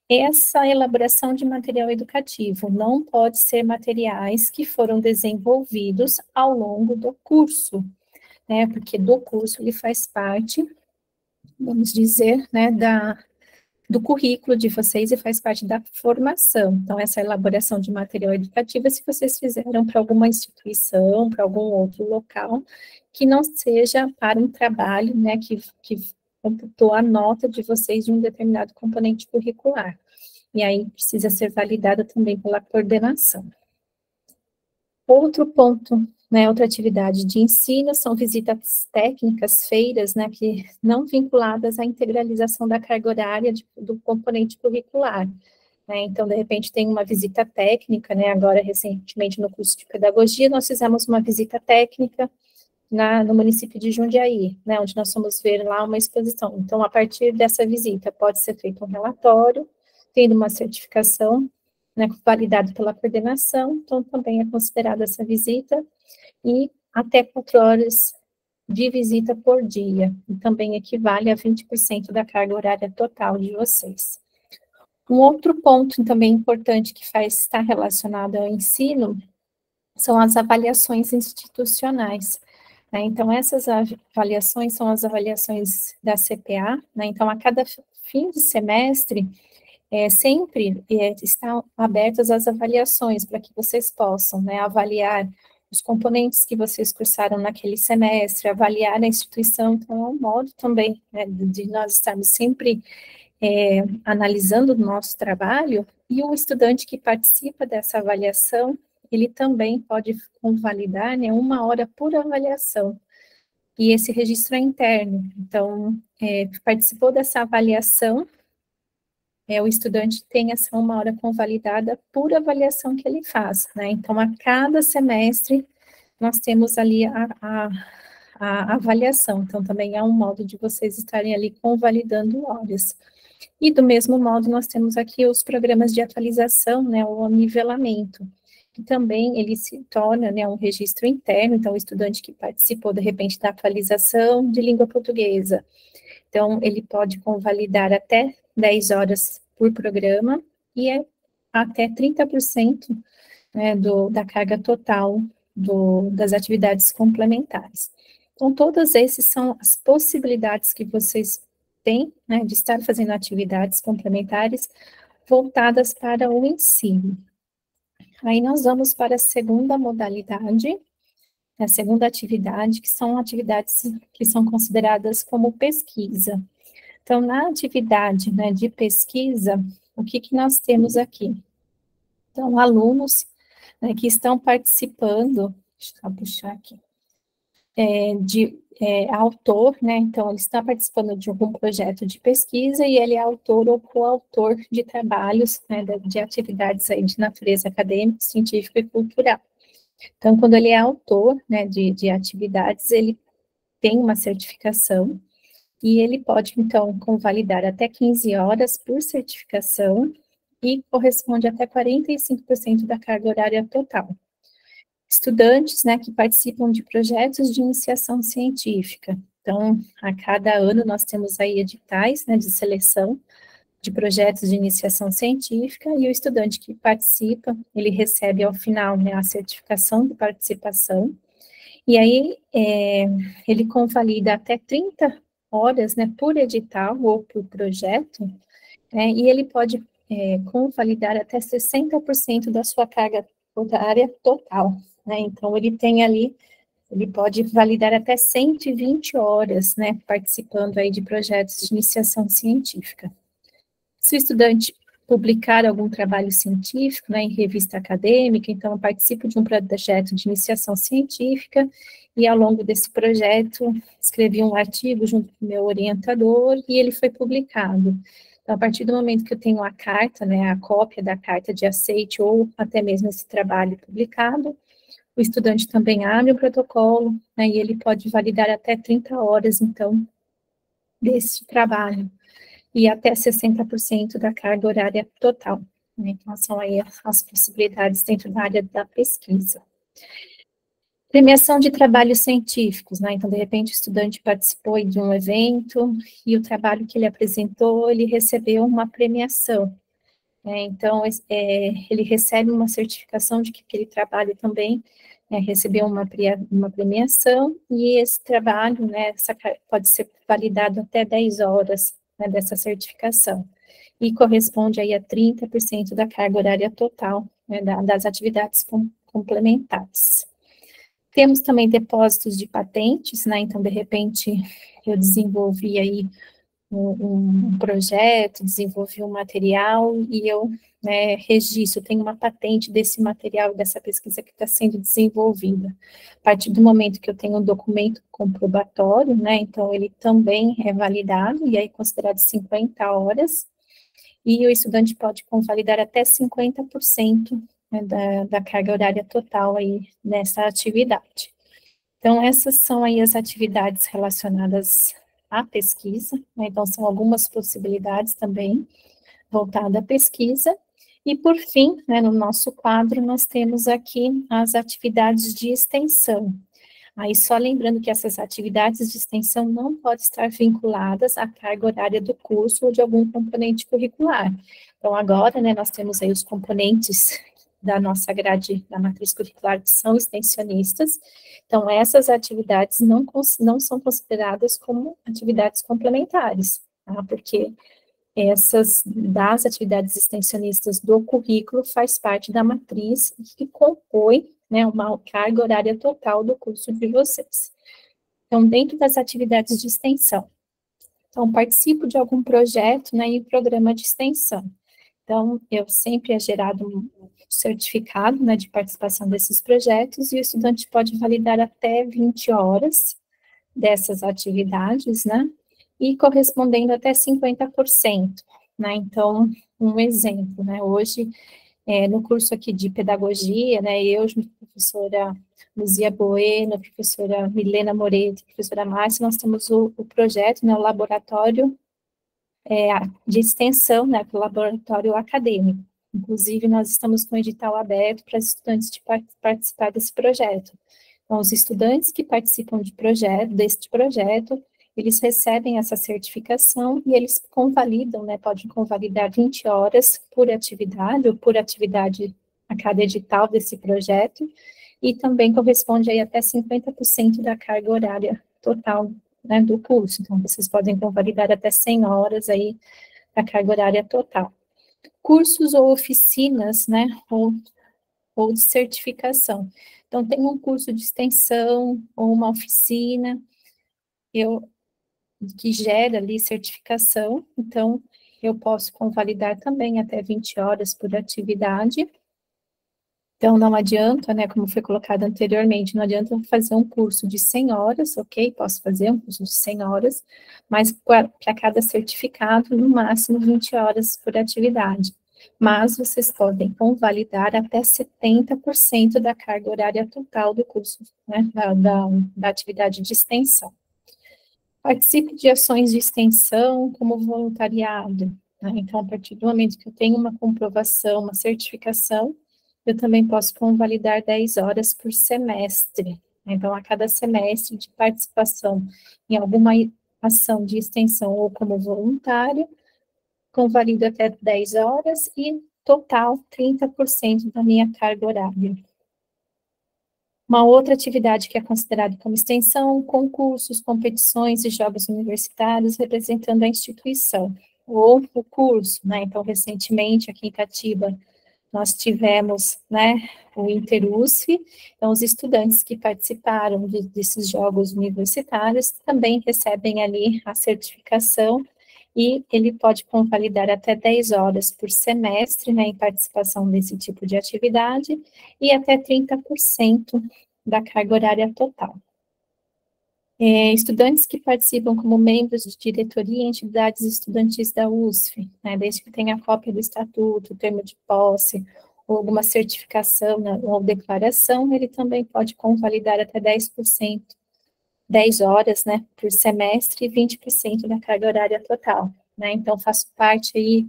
Essa elaboração de material educativo não pode ser materiais que foram desenvolvidos ao longo do curso, né, porque do curso ele faz parte, vamos dizer, né, do currículo de vocês e faz parte da formação. Então, essa elaboração de material educativo, se vocês fizeram para alguma instituição, para algum outro local, que não seja para um trabalho, né, que computou a nota de vocês de um determinado componente curricular. E aí, precisa ser validada também pela coordenação. Outro ponto, né, outra atividade de ensino são visitas técnicas, feiras, né, que não vinculadas à integralização da carga horária do componente curricular, né, então, de repente, tem uma visita técnica, né, agora, recentemente, no curso de pedagogia, nós fizemos uma visita técnica no município de Jundiaí, né, onde nós fomos ver lá uma exposição. Então, a partir dessa visita, pode ser feito um relatório, tendo uma certificação, né, validado pela coordenação, então também é considerada essa visita, e até 4 horas de visita por dia, e também equivale a 20% da carga horária total de vocês. Um outro ponto também importante que está relacionado ao ensino são as avaliações institucionais, né? Então, essas avaliações são as avaliações da CPA, né? Então, a cada fim de semestre, sempre estão abertas as avaliações para que vocês possam, né, avaliar os componentes que vocês cursaram naquele semestre, avaliar a instituição. Então, é um modo também, né, de nós estarmos sempre analisando o nosso trabalho, e o estudante que participa dessa avaliação, ele também pode convalidar, né, 1 hora por avaliação, e esse registro é interno. Então, participou dessa avaliação, o estudante tem essa 1 hora convalidada por avaliação que ele faz, né? Então, a cada semestre, nós temos ali a avaliação. Então, também é um modo de vocês estarem ali convalidando horas. E, do mesmo modo, nós temos aqui os programas de atualização, né, o nivelamento, que também ele se torna, né, um registro interno. Então, o estudante que participou, de repente, da atualização de língua portuguesa, então, ele pode convalidar até 10 horas por programa e até 30%, né, da carga total das atividades complementares. Então, todas essas são as possibilidades que vocês têm, né, de estar fazendo atividades complementares voltadas para o ensino. Aí nós vamos para a segunda modalidade, a segunda atividade, que são atividades que são consideradas como pesquisa. Então, na atividade, né, de pesquisa, o que nós temos aqui? Então, alunos, né, que estão participando, deixa eu puxar aqui, autor, né, então ele está participando de algum projeto de pesquisa e ele é autor ou coautor de trabalhos, né, de atividades aí de natureza acadêmica, científica e cultural. Então, quando ele é autor, né, de atividades, ele tem uma certificação e ele pode, então, convalidar até 15 horas por certificação e corresponde até 45% da carga horária total. Estudantes, né, que participam de projetos de iniciação científica. Então, a cada ano nós temos aí editais, né, de seleção de projetos de iniciação científica, e o estudante que participa, ele recebe ao final, né, a certificação de participação, e aí ele convalida até 30 horas, né, por edital ou por projeto, né, e ele pode convalidar até 60% da sua carga horária total, né, então ele tem ali, ele pode validar até 120 horas, né, participando aí de projetos de iniciação científica. Se o estudante publicar algum trabalho científico, né, em revista acadêmica, então eu participo de um projeto de iniciação científica e ao longo desse projeto escrevi um artigo junto com o meu orientador e ele foi publicado. Então, a partir do momento que eu tenho a carta, né, a cópia da carta de aceite ou até mesmo esse trabalho publicado, o estudante também abre o protocolo, né, e ele pode validar até 30 horas, então, desse trabalho e até 60% da carga horária total, né? Então, são aí as possibilidades dentro da área da pesquisa. Premiação de trabalhos científicos, né? Então, de repente, o estudante participou de um evento e o trabalho que ele apresentou, ele recebeu uma premiação, né? Então, ele recebe uma certificação de que aquele trabalho também recebeu uma premiação, e esse trabalho, né, pode ser validado até 10 horas, né, dessa certificação, e corresponde aí a 30% da carga horária total, né, das atividades complementares. Temos também depósitos de patentes, né, então, de repente, eu desenvolvi aí um projeto, desenvolvi um material, e eu registro, tenho uma patente desse material, dessa pesquisa que está sendo desenvolvida. A partir do momento que eu tenho um documento comprobatório, né, então ele também é validado, e aí considerado 50 horas, e o estudante pode convalidar até 50%, né, da carga horária total aí nessa atividade. Então, essas são aí as atividades relacionadas à pesquisa, né, então são algumas possibilidades também voltadas à pesquisa. E, por fim, né, no nosso quadro, nós temos aqui as atividades de extensão. Aí, só lembrando que essas atividades de extensão não podem estar vinculadas à carga horária do curso ou de algum componente curricular. Então, agora, né, nós temos aí os componentes da nossa grade, da matriz curricular, que são extensionistas. Então, essas atividades não são consideradas como atividades complementares, tá? Porque essas das atividades extensionistas do currículo faz parte da matriz que compõe, né, uma carga horária total do curso de vocês. Então, dentro das atividades de extensão, então, participo de algum projeto, né, e programa de extensão. Então, eu sempre é gerado um certificado, né, de participação desses projetos, e o estudante pode validar até 20 horas dessas atividades, né, e correspondendo até 50%, né, então, um exemplo, né, hoje, no curso aqui de pedagogia, né, eu, professora Luzia Bueno, a professora Milena Moretti, a professora Márcia, nós temos o projeto, né, o laboratório de extensão, né, para o laboratório acadêmico. Inclusive, nós estamos com o edital aberto para os estudantes de participar desse projeto. Então, os estudantes que participam deste projeto, eles recebem essa certificação e eles convalidam, né, podem convalidar 20 horas por atividade, ou por atividade a cada edital desse projeto, e também corresponde aí até 50% da carga horária total, né, do curso. Então, vocês podem convalidar até 100 horas aí da carga horária total. Cursos ou oficinas, né, ou ou de certificação. Então, tem um curso de extensão ou uma oficina que gera ali certificação, então eu posso convalidar também até 20 horas por atividade. Então, não adianta, né, como foi colocado anteriormente, não adianta eu fazer um curso de 100 horas, ok? Posso fazer um curso de 100 horas, mas para cada certificado, no máximo 20 horas por atividade. Mas vocês podem convalidar até 70% da carga horária total do curso, né, da atividade de extensão. Participe de ações de extensão como voluntariado, né? Então, a partir do momento que eu tenho uma comprovação, uma certificação, eu também posso convalidar 10 horas por semestre. Então, a cada semestre de participação em alguma ação de extensão ou como voluntário, convalido até 10 horas e total 30% da minha carga horária. Uma outra atividade que é considerada como extensão, concursos, competições e jogos universitários representando a instituição, ou o curso, né? Então, recentemente, aqui em Itatiba, nós tivemos, né, o Interusf, então os estudantes que participaram desses jogos universitários também recebem ali a certificação e ele pode convalidar até 10 horas por semestre, né, em participação desse tipo de atividade, e até 30% da carga horária total. Estudantes que participam como membros de diretoria em entidades estudantis da USF, né, desde que tenha cópia do estatuto, termo de posse, ou alguma certificação, né, ou declaração, ele também pode convalidar até 10%, 10 horas, né, por semestre e 20% da carga horária total, né, então faço parte aí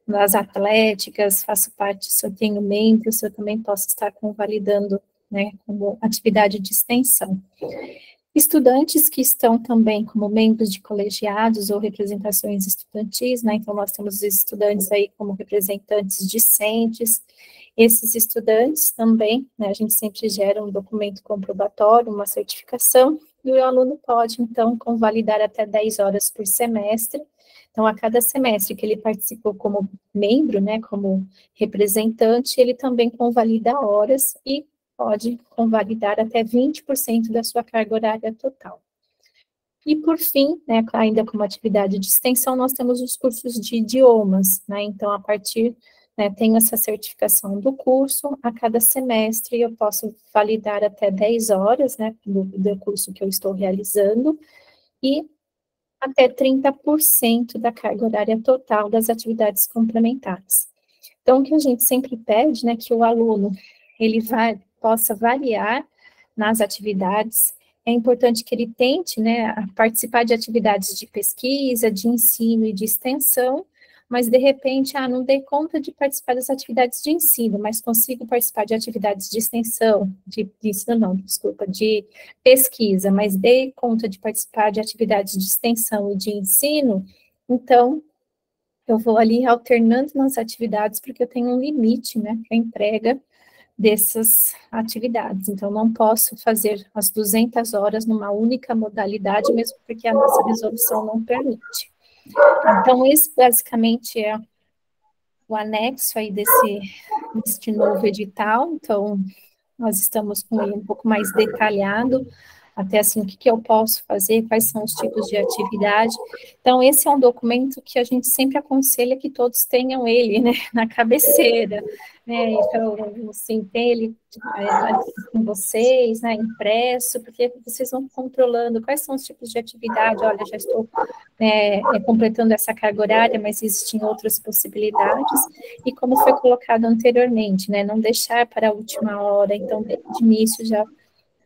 das atléticas, faço parte, se eu tenho membros, eu também posso estar convalidando, né, como atividade de extensão. Estudantes que estão também como membros de colegiados ou representações estudantis, né, então nós temos estudantes aí como representantes discentes, esses estudantes também, né, a gente sempre gera um documento comprobatório, uma certificação, e o aluno pode, então, convalidar até 10 horas por semestre. Então, a cada semestre que ele participou como membro, né, como representante, ele também convalida horas e pode convalidar até 20% da sua carga horária total. E, por fim, né, ainda como atividade de extensão, nós temos os cursos de idiomas, né, então, a partir, né, tenho essa certificação do curso, a cada semestre eu posso validar até 10 horas, né, do curso que eu estou realizando, e até 30% da carga horária total das atividades complementares. Então, o que a gente sempre pede, né, que o aluno, ele possa variar nas atividades. É importante que ele tente, né, participar de atividades de pesquisa, de ensino e de extensão, mas, de repente, não dei conta de participar das atividades de ensino, mas consigo participar de atividades de extensão, de pesquisa, mas dei conta de participar de atividades de extensão e de ensino, então, eu vou ali alternando nas atividades, porque eu tenho um limite, né, para entrega dessas atividades. Então, não posso fazer as 200 horas numa única modalidade, mesmo porque a nossa resolução não permite. Então, esse basicamente é o anexo aí deste novo edital. Então, nós estamos com ele um pouco mais detalhado, até assim, o que eu posso fazer, quais são os tipos de atividade. Então, esse é um documento que a gente sempre aconselha que todos tenham ele, né, na cabeceira, né, então, assim, ter ele com vocês, né, impresso, porque vocês vão controlando quais são os tipos de atividade, olha, já estou completando essa carga horária, mas existem outras possibilidades, e como foi colocado anteriormente, né, não deixar para a última hora, então, de início já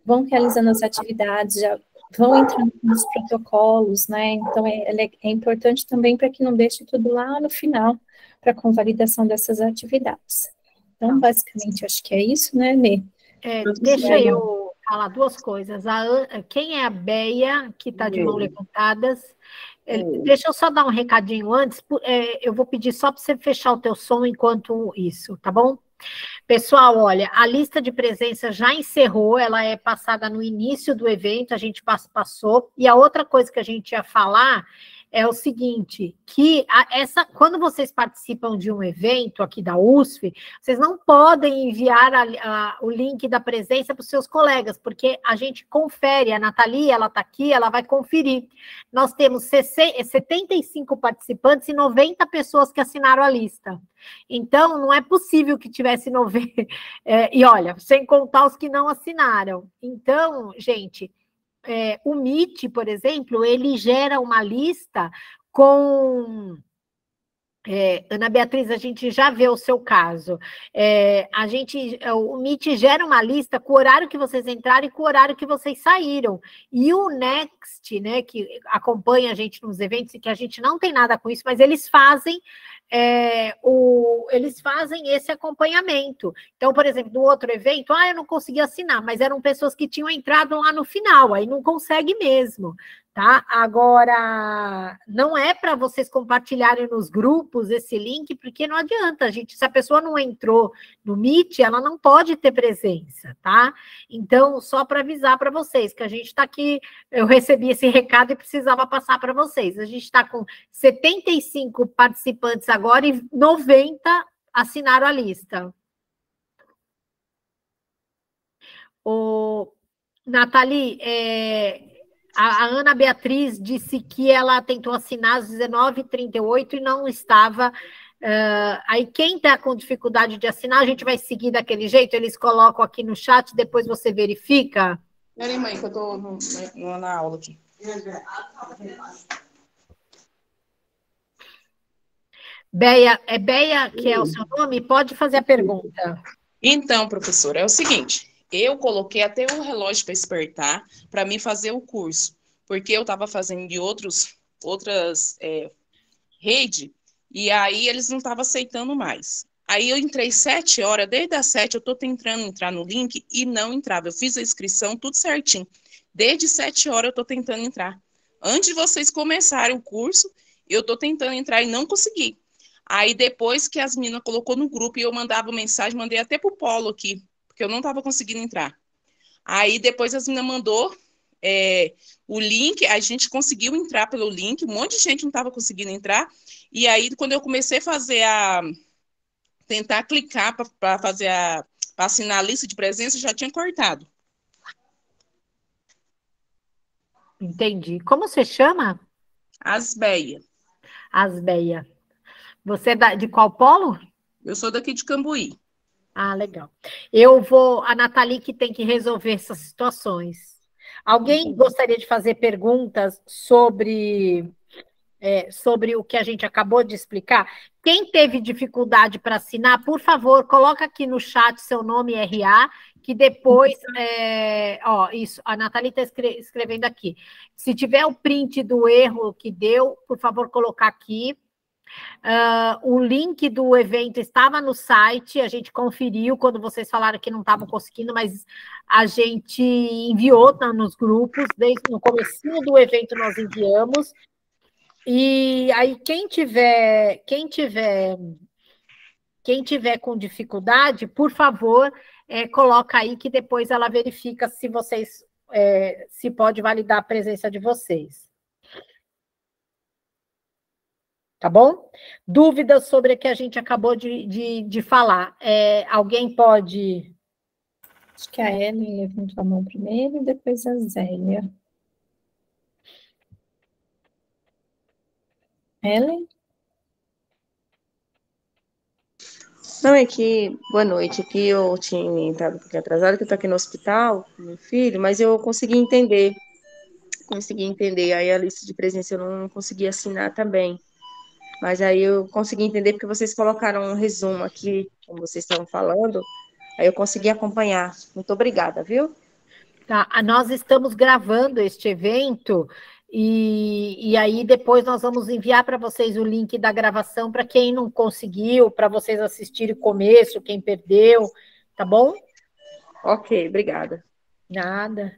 vão realizando as atividades, já vão entrando nos protocolos, né, então é importante também para que não deixe tudo lá no final, para a convalidação dessas atividades. Então, basicamente, acho que é isso, né, Nê? Deixa eu falar duas coisas. Quem é a Beia, que está de mão levantadas? Deixa eu só dar um recadinho antes, eu vou pedir só para você fechar o teu som enquanto isso, tá bom? Pessoal, olha, a lista de presença já encerrou, ela é passada no início do evento, a gente passou, e a outra coisa que a gente ia falar é o seguinte, que quando vocês participam de um evento aqui da USF, vocês não podem enviar o link da presença para os seus colegas, porque a gente confere, a Nathalie, ela está aqui, ela vai conferir. Nós temos 75 participantes e 90 pessoas que assinaram a lista. Então, não é possível que tivesse 90... e olha, sem contar os que não assinaram. Então, gente... o Meet, por exemplo, ele gera uma lista com... Ana Beatriz, a gente já vê o seu caso. O Meet gera uma lista com o horário que vocês entraram e com o horário que vocês saíram. E o Next, né, que acompanha a gente nos eventos, e que a gente não tem nada com isso, mas eles fazem esse acompanhamento. Então, por exemplo, no outro evento, eu não consegui assinar, mas eram pessoas que tinham entrado lá no final, aí não consegue mesmo, tá? Agora, não é para vocês compartilharem nos grupos esse link, porque não adianta, se a pessoa não entrou no Meet, ela não pode ter presença, tá? Então, só para avisar para vocês que a gente está aqui, eu recebi esse recado e precisava passar para vocês. A gente está com 75 participantes agora e 90 assinaram a lista. Nathalie, a Ana Beatriz disse que ela tentou assinar às 19h38 e não estava. Aí quem está com dificuldade de assinar, a gente vai seguir daquele jeito, eles colocam aqui no chat, depois você verifica. Peraí, mãe, que eu estou na aula aqui. Beia, Beia, que é o seu nome? Pode fazer a pergunta. Então, professora, é o seguinte, eu coloquei até um relógio para despertar para mim fazer o curso, porque eu estava fazendo de outras redes, e aí eles não estavam aceitando mais. Aí eu entrei 7 horas, desde as 7 eu estou tentando entrar no link e não entrava. Eu fiz a inscrição, tudo certinho. Desde 7 horas eu estou tentando entrar. Antes de vocês começarem o curso, eu estou tentando entrar e não consegui. Aí depois que as meninas colocou no grupo e eu mandava mensagem, mandei até pro Polo aqui, porque eu não estava conseguindo entrar. Aí depois as meninas mandou o link, a gente conseguiu entrar pelo link, um monte de gente não estava conseguindo entrar, e aí quando eu comecei a fazer tentar clicar para fazer para assinar a lista de presença, já tinha cortado. Entendi. Como você chama? Asbeia. Asbeia. Você é de qual polo? Eu sou daqui de Cambuí. Ah, legal. A Nathalie que tem que resolver essas situações. Alguém gostaria de fazer perguntas sobre o que a gente acabou de explicar? Quem teve dificuldade para assinar, por favor, coloca aqui no chat seu nome e RA, que depois, isso, a Nathalie está escrevendo aqui. Se tiver o print do erro que deu, por favor, colocar aqui. O link do evento estava no site, a gente conferiu quando vocês falaram que não estavam conseguindo, mas a gente enviou nos grupos, desde no comecinho do evento nós enviamos. E aí, quem tiver com dificuldade, por favor, coloca aí que depois ela verifica se vocês se pode validar a presença de vocês. Tá bom? Dúvidas sobre o que a gente acabou de falar. Alguém pode... Acho que a Ellen levantou a mão primeiro e depois a Zélia. Ellen? Não, é que, boa noite, aqui eu tinha entrado um pouquinho atrasada, que eu tô aqui no hospital com meu filho, mas eu consegui entender, aí a lista de presença eu não consegui assinar também, mas aí eu consegui entender porque vocês colocaram um resumo aqui, como vocês estavam falando, aí eu consegui acompanhar. Muito obrigada, viu? Tá, nós estamos gravando este evento e aí depois nós vamos enviar para vocês o link da gravação para quem não conseguiu, para vocês assistirem o começo, quem perdeu, tá bom? Ok, obrigada. Nada.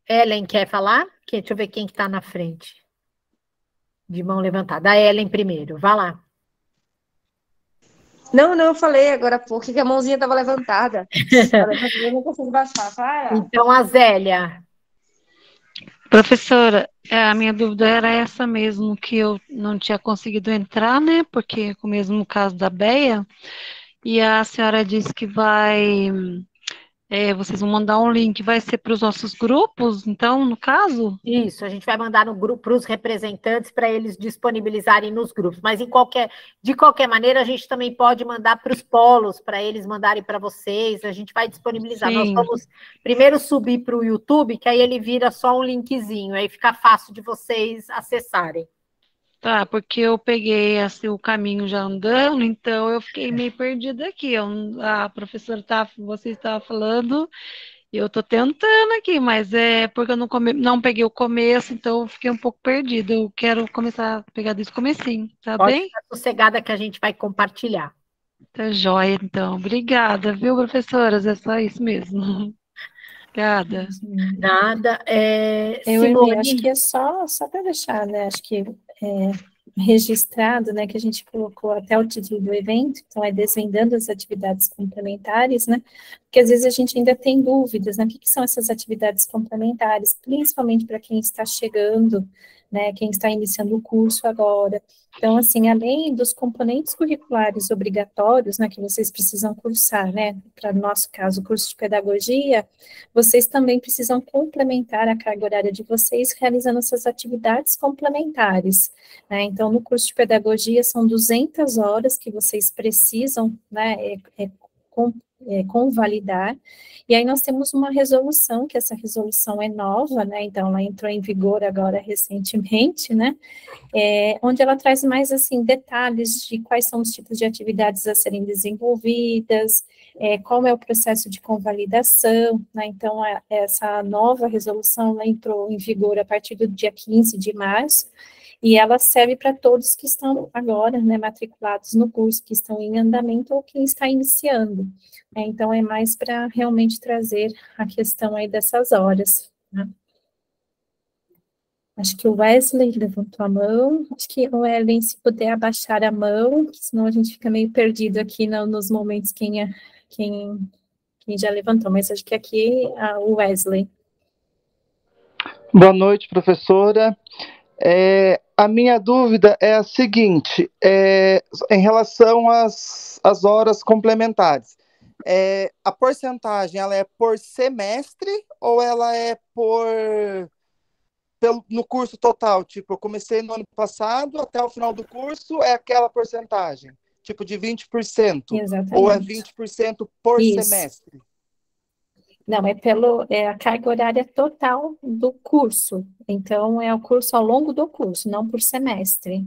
Ellen quer falar? Deixa eu ver quem que está na frente. De mão levantada. A Ellen primeiro, vá lá. Não, eu falei agora há pouco que a mãozinha estava levantada. Eu não consigo baixar. Vai. Então, a Zélia. Professora, a minha dúvida era essa mesmo, que eu não tinha conseguido entrar, né? Porque com o mesmo caso da Beia, e a senhora disse que vocês vão mandar um link, vai ser para os nossos grupos, então, no caso? Isso, a gente vai mandar no grupo para os representantes para eles disponibilizarem nos grupos. Mas de qualquer maneira, a gente também pode mandar para os polos, para eles mandarem para vocês. A gente vai disponibilizar. Sim. Nós vamos primeiro subir para o YouTube, que aí ele vira só um linkzinho, aí fica fácil de vocês acessarem. Tá, porque eu peguei assim, o caminho já andando, então eu fiquei meio perdida aqui. A professora você estava falando, eu estou tentando aqui, mas é porque eu não peguei o começo, então eu fiquei um pouco perdida. Eu quero começar a pegar desse comecinho, tá Pode bem? ficar sossegada que a gente vai compartilhar. Tá joia, então. Obrigada, viu, professoras? É só isso mesmo. Obrigada. Nada. Eu acho Simone. que é só para deixar, né? Acho que registrado, né? Que a gente colocou até o título do evento, então é desvendando as atividades complementares, né? Porque às vezes a gente ainda tem dúvidas, né? O que são essas atividades complementares, principalmente para quem está chegando, né? Quem está iniciando o curso agora. Então, assim, além dos componentes curriculares obrigatórios, né, que vocês precisam cursar, né, para o nosso caso, o curso de pedagogia, vocês também precisam complementar a carga horária de vocês realizando essas atividades complementares, né? Então, no curso de pedagogia, são 200 horas que vocês precisam, né, convalidar, e aí nós temos uma resolução, que essa resolução é nova, né, então ela entrou em vigor agora recentemente, né, onde ela traz mais, assim, detalhes de quais são os tipos de atividades a serem desenvolvidas, qual é o processo de convalidação, né, então essa nova resolução, ela entrou em vigor a partir do dia 15 de março, e ela serve para todos que estão agora, né, matriculados no curso, que estão em andamento ou quem está iniciando. Então, é mais para realmente trazer a questão aí dessas horas, né? Acho que o Wesley levantou a mão. Acho que o Ellen, se puder abaixar a mão, senão a gente fica meio perdido aqui nos momentos quem já levantou. Mas acho que aqui o Wesley. Boa noite, professora. A minha dúvida é a seguinte, em relação às horas complementares. A porcentagem, ela é por semestre ou ela é no curso total? Tipo, eu comecei no ano passado, até o final do curso é aquela porcentagem, tipo de 20%. Exatamente. Ou é 20% por Isso. semestre? Não, é a carga horária total do curso. Então, é o curso ao longo do curso, não por semestre.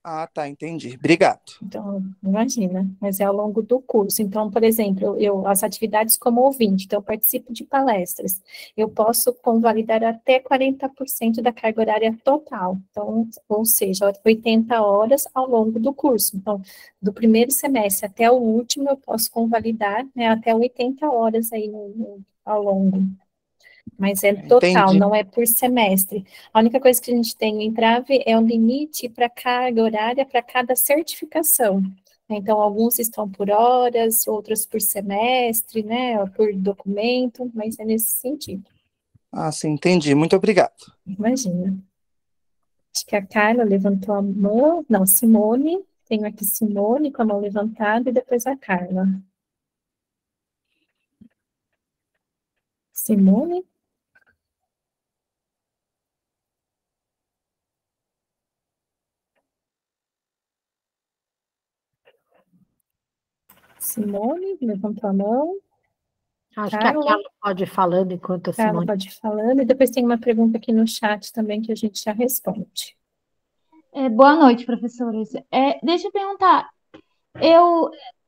Ah, tá, entendi. Obrigado. Então, imagina, mas é ao longo do curso. Então, por exemplo, as atividades como ouvinte, então eu participo de palestras, eu posso convalidar até 40% da carga horária total, então, ou seja, 80 horas ao longo do curso. Então, do primeiro semestre até o último, eu posso convalidar, né, até 80 horas aí ao longo. Mas é total, Entendi. não é por semestre. A única coisa que a gente tem no entrave é o limite para carga horária para cada certificação. Então, alguns estão por horas, outros por semestre, né, ou por documento, mas é nesse sentido. Ah, sim, entendi. Muito obrigado. Imagina. Acho que a Carla levantou a mão. Não, Simone. Tenho aqui Simone com a mão levantada e depois a Carla. Simone? Simone, levantou a mão. Acho que a Carla pode ir falando enquanto a Simone... Carla pode ir falando, e depois tem uma pergunta aqui no chat também que a gente já responde. Boa noite, professores. Deixa eu perguntar,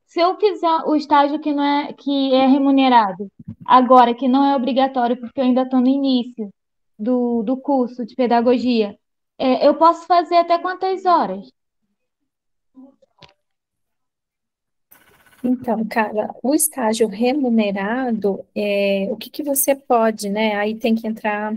se eu fizer o estágio que é remunerado, agora que não é obrigatório, porque eu ainda estou no início do curso de pedagogia, eu posso fazer até quantas horas? Então, cara, o estágio remunerado, o que você pode, né? Aí tem que entrar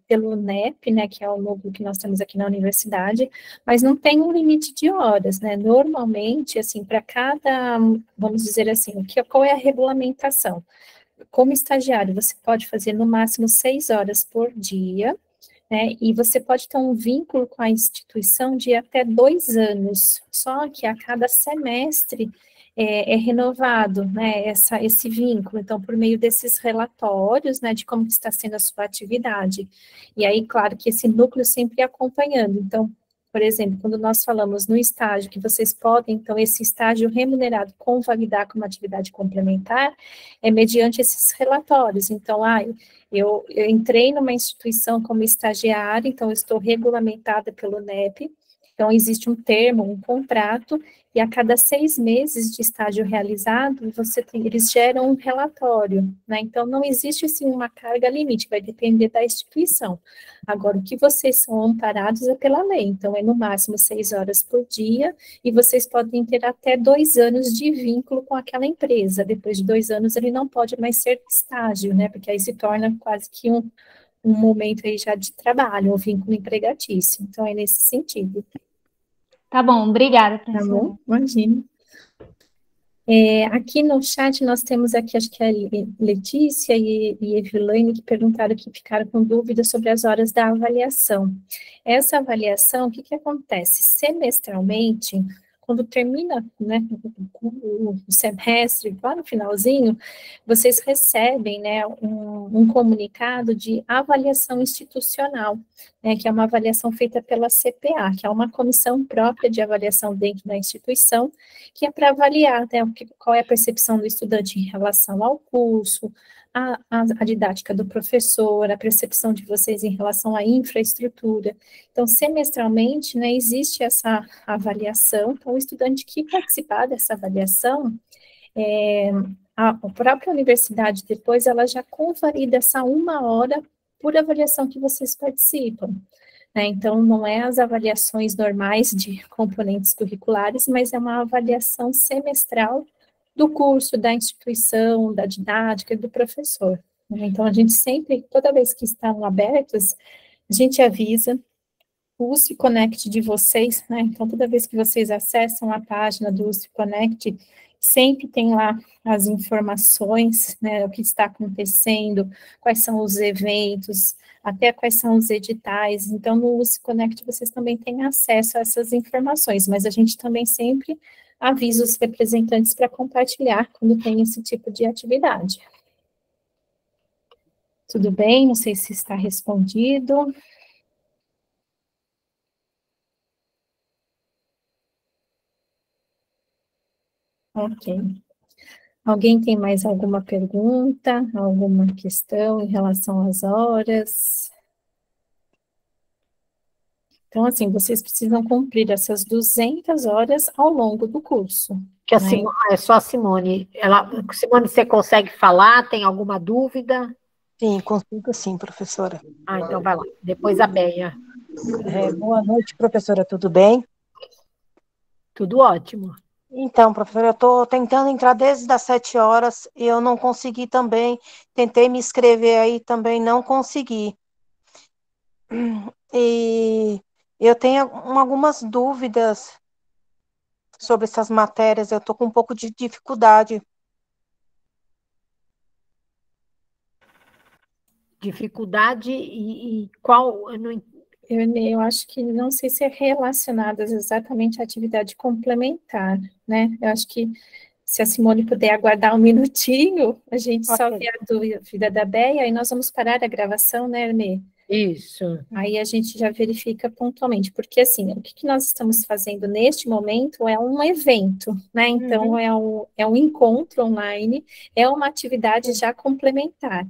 pelo NEP, né, que é o núcleo que nós temos aqui na universidade, mas não tem um limite de horas, né? Normalmente, assim, para cada, vamos dizer assim, qual é a regulamentação? Como estagiário, você pode fazer no máximo 6 horas por dia, né? E você pode ter um vínculo com a instituição de até 2 anos, só que a cada semestre é renovado, né, esse vínculo, então, por meio desses relatórios, né, de como está sendo a sua atividade. E aí, claro que esse núcleo sempre acompanhando, então, por exemplo, quando nós falamos no estágio, que vocês podem, então, esse estágio remunerado convalidar como atividade complementar, é mediante esses relatórios. Então, eu entrei numa instituição como estagiária, então eu estou regulamentada pelo NEP, então existe um termo, um contrato, e a cada 6 meses de estágio realizado, eles geram um relatório, né? Então não existe assim uma carga limite, vai depender da instituição. Agora, o que vocês são amparados é pela lei, então é no máximo 6 horas por dia, e vocês podem ter até 2 anos de vínculo com aquela empresa. Depois de 2 anos, ele não pode mais ser estágio, né? Porque aí se torna quase que um momento aí já de trabalho, um vínculo empregatício. Então, é nesse sentido. Tá bom, obrigada, Tá professora. bom? Imagina. Aqui no chat nós temos aqui, acho que é a Letícia e Evilaine, que perguntaram, que ficaram com dúvidas sobre as horas da avaliação. Essa avaliação, o que acontece? Semestralmente, quando termina, né, o semestre, lá no finalzinho, vocês recebem, né, um comunicado de avaliação institucional, né, que é uma avaliação feita pela CPA, que é uma comissão própria de avaliação dentro da instituição, que é para avaliar, né, qual é a percepção do estudante em relação ao curso, a didática do professor, a percepção de vocês em relação à infraestrutura. Então, semestralmente, né, existe essa avaliação. Então, o estudante que participar dessa avaliação, a própria universidade, depois, ela já convalida essa 1 hora por avaliação que vocês participam. Né? Então, não é as avaliações normais de componentes curriculares, mas é uma avaliação semestral do curso, da instituição, da didática e do professor. Né? Então, a gente sempre, toda vez que estão abertos, a gente avisa o USP Connect de vocês, né? Então, toda vez que vocês acessam a página do USP Connect, sempre tem lá as informações, né, o que está acontecendo, quais são os eventos, até quais são os editais. Então, no USP Connect, vocês também têm acesso a essas informações, mas a gente também sempre avisa os representantes para compartilhar quando tem esse tipo de atividade. Tudo bem? Não sei se está respondido. Ok. Alguém tem mais alguma pergunta, alguma questão em relação às horas? Então, assim, vocês precisam cumprir essas 200 horas ao longo do curso. Que né? é só a Simone. Simone, você consegue falar? Tem alguma dúvida? Sim, consigo sim, professora. Então vai lá. Depois a Beia. Boa noite, professora, tudo bem? Tudo ótimo. Então, professora, eu estou tentando entrar desde as 7 horas e eu não consegui também, tentei me inscrever aí, também não consegui. E eu tenho algumas dúvidas sobre essas matérias, eu estou com um pouco de dificuldade. Dificuldade e qual... Eu acho que não sei se é relacionadas exatamente à atividade complementar, né? Eu acho que se a Simone puder aguardar um minutinho, a gente só vê a dúvida da Beia e nós vamos parar a gravação, né, Hermê? Isso. Aí a gente já verifica pontualmente, porque assim, o que nós estamos fazendo neste momento é um evento, né? Então, é um encontro online, é uma atividade já complementar.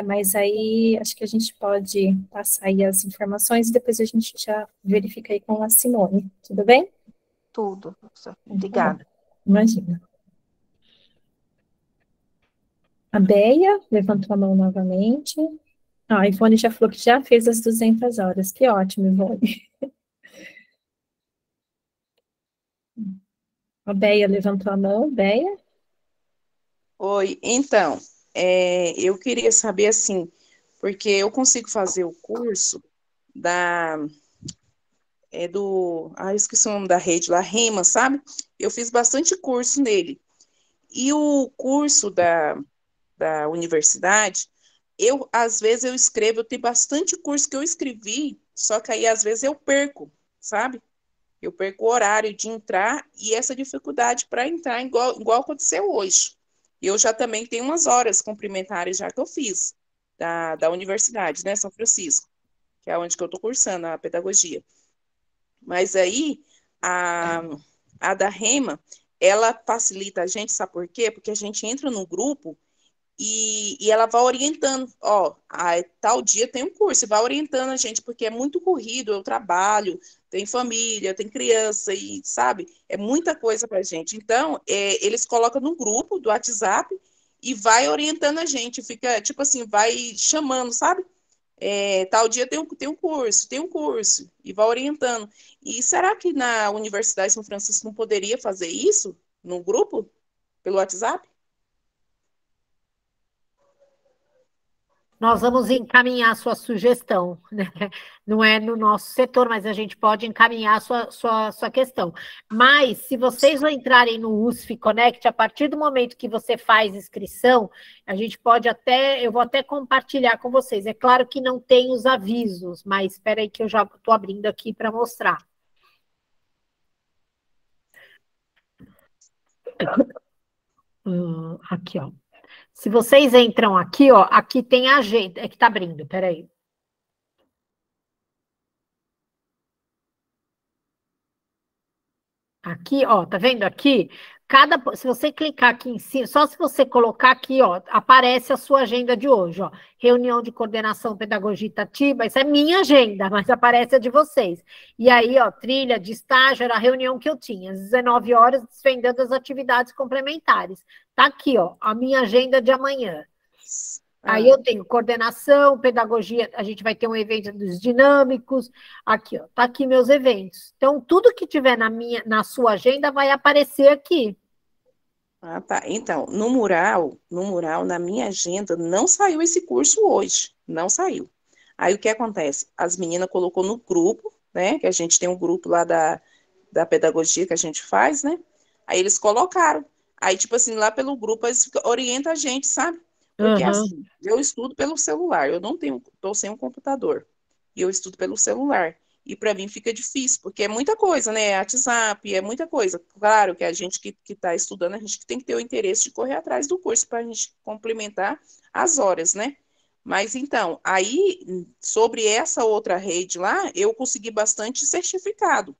Mas aí acho que a gente pode passar aí as informações e depois a gente já verifica aí com a Simone, tudo bem? Tudo, professora. Obrigada. Imagina. A Beia levantou a mão novamente. A Ivone já falou que já fez as 200 horas. Que ótimo, Ivone. A Beia levantou a mão. Beia? Oi, então, eu queria saber, assim, porque eu consigo fazer o curso eu esqueci o nome da rede lá, Rema, sabe? Eu fiz bastante curso nele. E o curso da universidade, às vezes eu escrevo, eu tenho bastante curso que eu escrevi, só que aí às vezes eu perco, sabe? Eu perco o horário de entrar e essa dificuldade para entrar igual aconteceu hoje. Eu já também tenho umas horas complementares já que eu fiz da universidade, né, São Francisco, que é onde que eu estou cursando a pedagogia. Mas aí, a da Rema, ela facilita a gente, sabe por quê? Porque a gente entra no grupo e ela vai orientando, ó, tal dia tem um curso, e vai orientando a gente, porque é muito corrido, eu trabalho, tem família, tem criança, e sabe, é muita coisa pra gente. Então, eles colocam no grupo do WhatsApp e vai orientando a gente, fica, tipo assim, vai chamando, sabe? Tal dia tem um curso, e vai orientando. E será que na Universidade de São Francisco não poderia fazer isso no grupo, pelo WhatsApp? Nós vamos encaminhar a sua sugestão, né? Não é no nosso setor, mas a gente pode encaminhar a sua questão. Mas, se vocês entrarem no USF Connect, a partir do momento que você faz inscrição, a gente pode eu vou até compartilhar com vocês. É claro que não tem os avisos, mas espera aí que eu já estou abrindo aqui para mostrar. Aqui, ó. Se vocês entram aqui, ó, aqui tem a agenda. É que tá abrindo, peraí. Aqui, ó, tá vendo aqui? Se você clicar aqui em cima, só se você colocar aqui, ó, aparece a sua agenda de hoje, ó. Reunião de coordenação pedagogia Itatiba, isso é minha agenda, mas aparece a de vocês. E aí, ó, trilha de estágio, era a reunião que eu tinha, às 19 horas, desvendando as atividades complementares. Tá aqui, ó, a minha agenda de amanhã. Aí eu tenho coordenação, pedagogia, a gente vai ter um evento dos dinâmicos, aqui, ó, tá aqui meus eventos. Então, tudo que tiver na sua agenda vai aparecer aqui. Ah, tá. Então, no mural, na minha agenda, não saiu esse curso hoje, não saiu. Aí o que acontece? As meninas colocou no grupo, né, que a gente tem um grupo lá da pedagogia que a gente faz, né, aí eles colocaram. Aí, tipo assim, lá pelo grupo, eles orientam a gente, sabe? Porque assim, eu estudo pelo celular, eu não estou sem um computador, e eu estudo pelo celular, e para mim fica difícil, porque é muita coisa, né, WhatsApp, é muita coisa, claro que a gente que está estudando, a gente tem que ter o interesse de correr atrás do curso, para a gente complementar as horas, né, mas então, aí, sobre essa outra rede lá, eu consegui bastante certificado,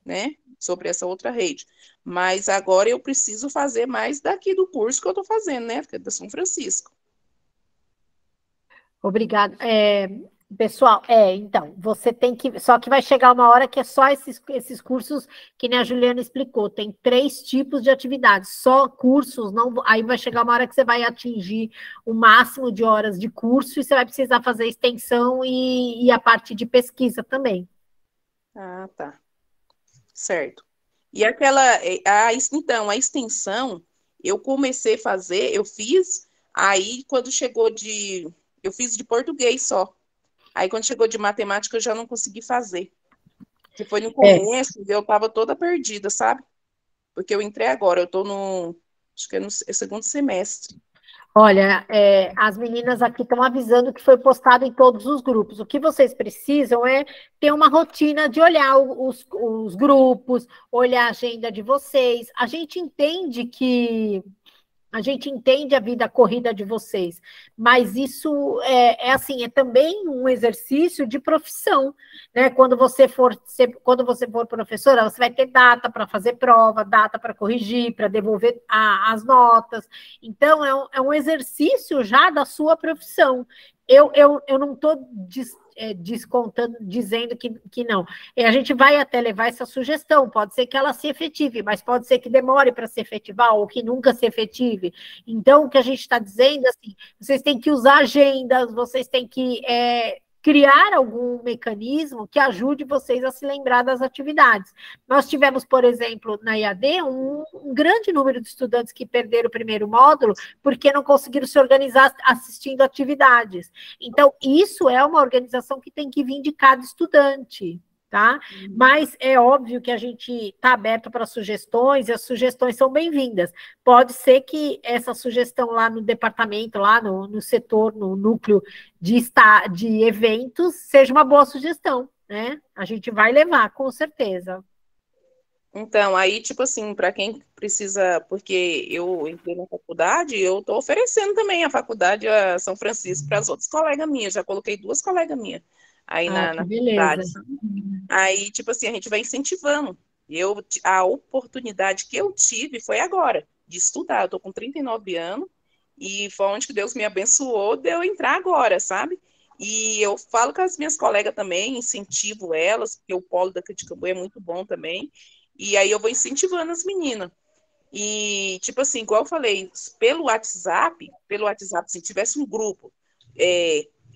né, sobre essa outra rede, mas agora eu preciso fazer mais daqui do curso que eu estou fazendo, né, que é da São Francisco. Obrigada. Pessoal, então, você tem que... Só que vai chegar uma hora que é só esses cursos que nem a Juliana explicou. Tem 3 tipos de atividades. Só cursos, não, aí vai chegar uma hora que você vai atingir o máximo de horas de curso e você vai precisar fazer extensão e a parte de pesquisa também. Ah, tá. Certo. E então, a extensão, eu comecei a fazer, eu fiz, aí quando chegou eu fiz de português só. Aí quando chegou de matemática, eu já não consegui fazer. Porque foi no começo, eu estava toda perdida, sabe? Porque eu entrei agora, eu estou acho que é no segundo semestre. Olha, as meninas aqui estão avisando que foi postado em todos os grupos. O que vocês precisam é ter uma rotina de olhar os grupos, olhar a agenda de vocês. A gente entende a vida corrida de vocês, mas isso assim, é também um exercício de profissão, né? Quando você for professora, você vai ter data para fazer prova, data para corrigir, para devolver as notas. Então, é um exercício já da sua profissão. Eu não estou descontando, dizendo que não. E a gente vai até levar essa sugestão, pode ser que ela se efetive, mas pode ser que demore para se efetivar, ou que nunca se efetive. Então, o que a gente está dizendo, assim, vocês têm que usar agendas, vocês têm que criar algum mecanismo que ajude vocês a se lembrar das atividades. Nós tivemos, por exemplo, na IAD, um grande número de estudantes que perderam o primeiro módulo porque não conseguiram se organizar assistindo atividades. Então, isso é uma organização que tem que vir de cada estudante, tá? Mas é óbvio que a gente está aberto para sugestões, e as sugestões são bem-vindas. Pode ser que essa sugestão lá no departamento, lá no setor, no núcleo de eventos, seja uma boa sugestão, né? A gente vai levar, com certeza. Então, aí, tipo assim, para quem precisa, porque eu entrei na faculdade, eu estou oferecendo também a faculdade a São Francisco para as outras colegas minhas, já coloquei 2 colegas minhas aí na faculdade. Aí, tipo assim, a gente vai incentivando. A oportunidade que eu tive foi agora, de estudar. Eu estou com 39 anos, e foi onde que Deus me abençoou de eu entrar agora, sabe? E eu falo com as minhas colegas também, incentivo elas, porque o polo da Criticambu é muito bom também. E aí eu vou incentivando as meninas. E, tipo assim, igual eu falei, pelo WhatsApp, se tivesse um grupo,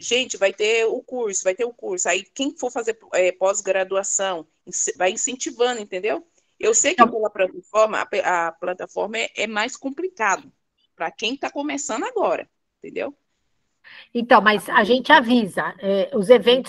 gente, vai ter o curso. Aí quem for fazer pós-graduação, vai incentivando, entendeu? Eu sei que pela plataforma, a plataforma é mais complicado para quem está começando agora, entendeu? Então, mas a gente avisa,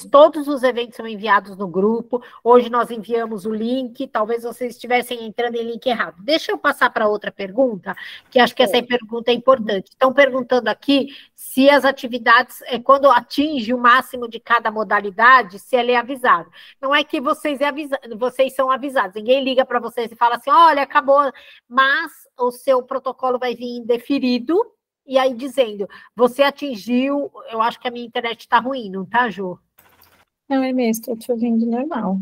todos os eventos são enviados no grupo. Hoje nós enviamos o link, talvez vocês estivessem entrando em link errado. Deixa eu passar para outra pergunta, que acho que essa pergunta é importante. Estão perguntando aqui se as atividades, quando atinge o máximo de cada modalidade, se ele é avisado. Não é que vocês são avisados, ninguém liga para vocês e fala assim, olha, acabou, mas o seu protocolo vai vir indeferido, e aí dizendo, você atingiu, eu acho que a minha internet está ruim, não tá, Jô? Não, é mesmo, estou te ouvindo normal.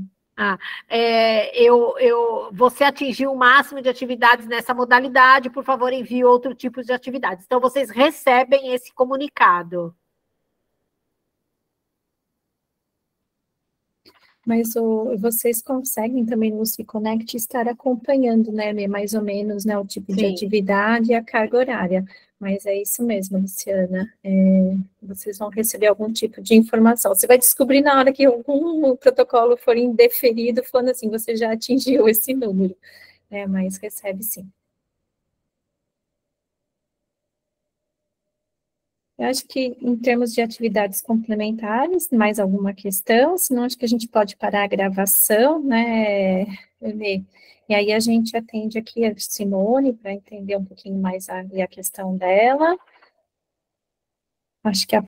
Você atingiu o máximo de atividades nessa modalidade, por favor, envie outro tipo de atividades. Então, vocês recebem esse comunicado. Mas vocês conseguem também no Se Conecte estar acompanhando, né, mais ou menos, né, o tipo de atividade e a carga horária. Mas é isso mesmo, Luciana. Vocês vão receber algum tipo de informação. Você vai descobrir na hora que algum protocolo for indeferido, falando assim, você já atingiu esse número, né, mas recebe sim. Eu acho que, em termos de atividades complementares, mais alguma questão? Senão, acho que a gente pode parar a gravação, né, Renê? E aí a gente atende aqui a Simone para entender um pouquinho mais a questão dela. Acho que a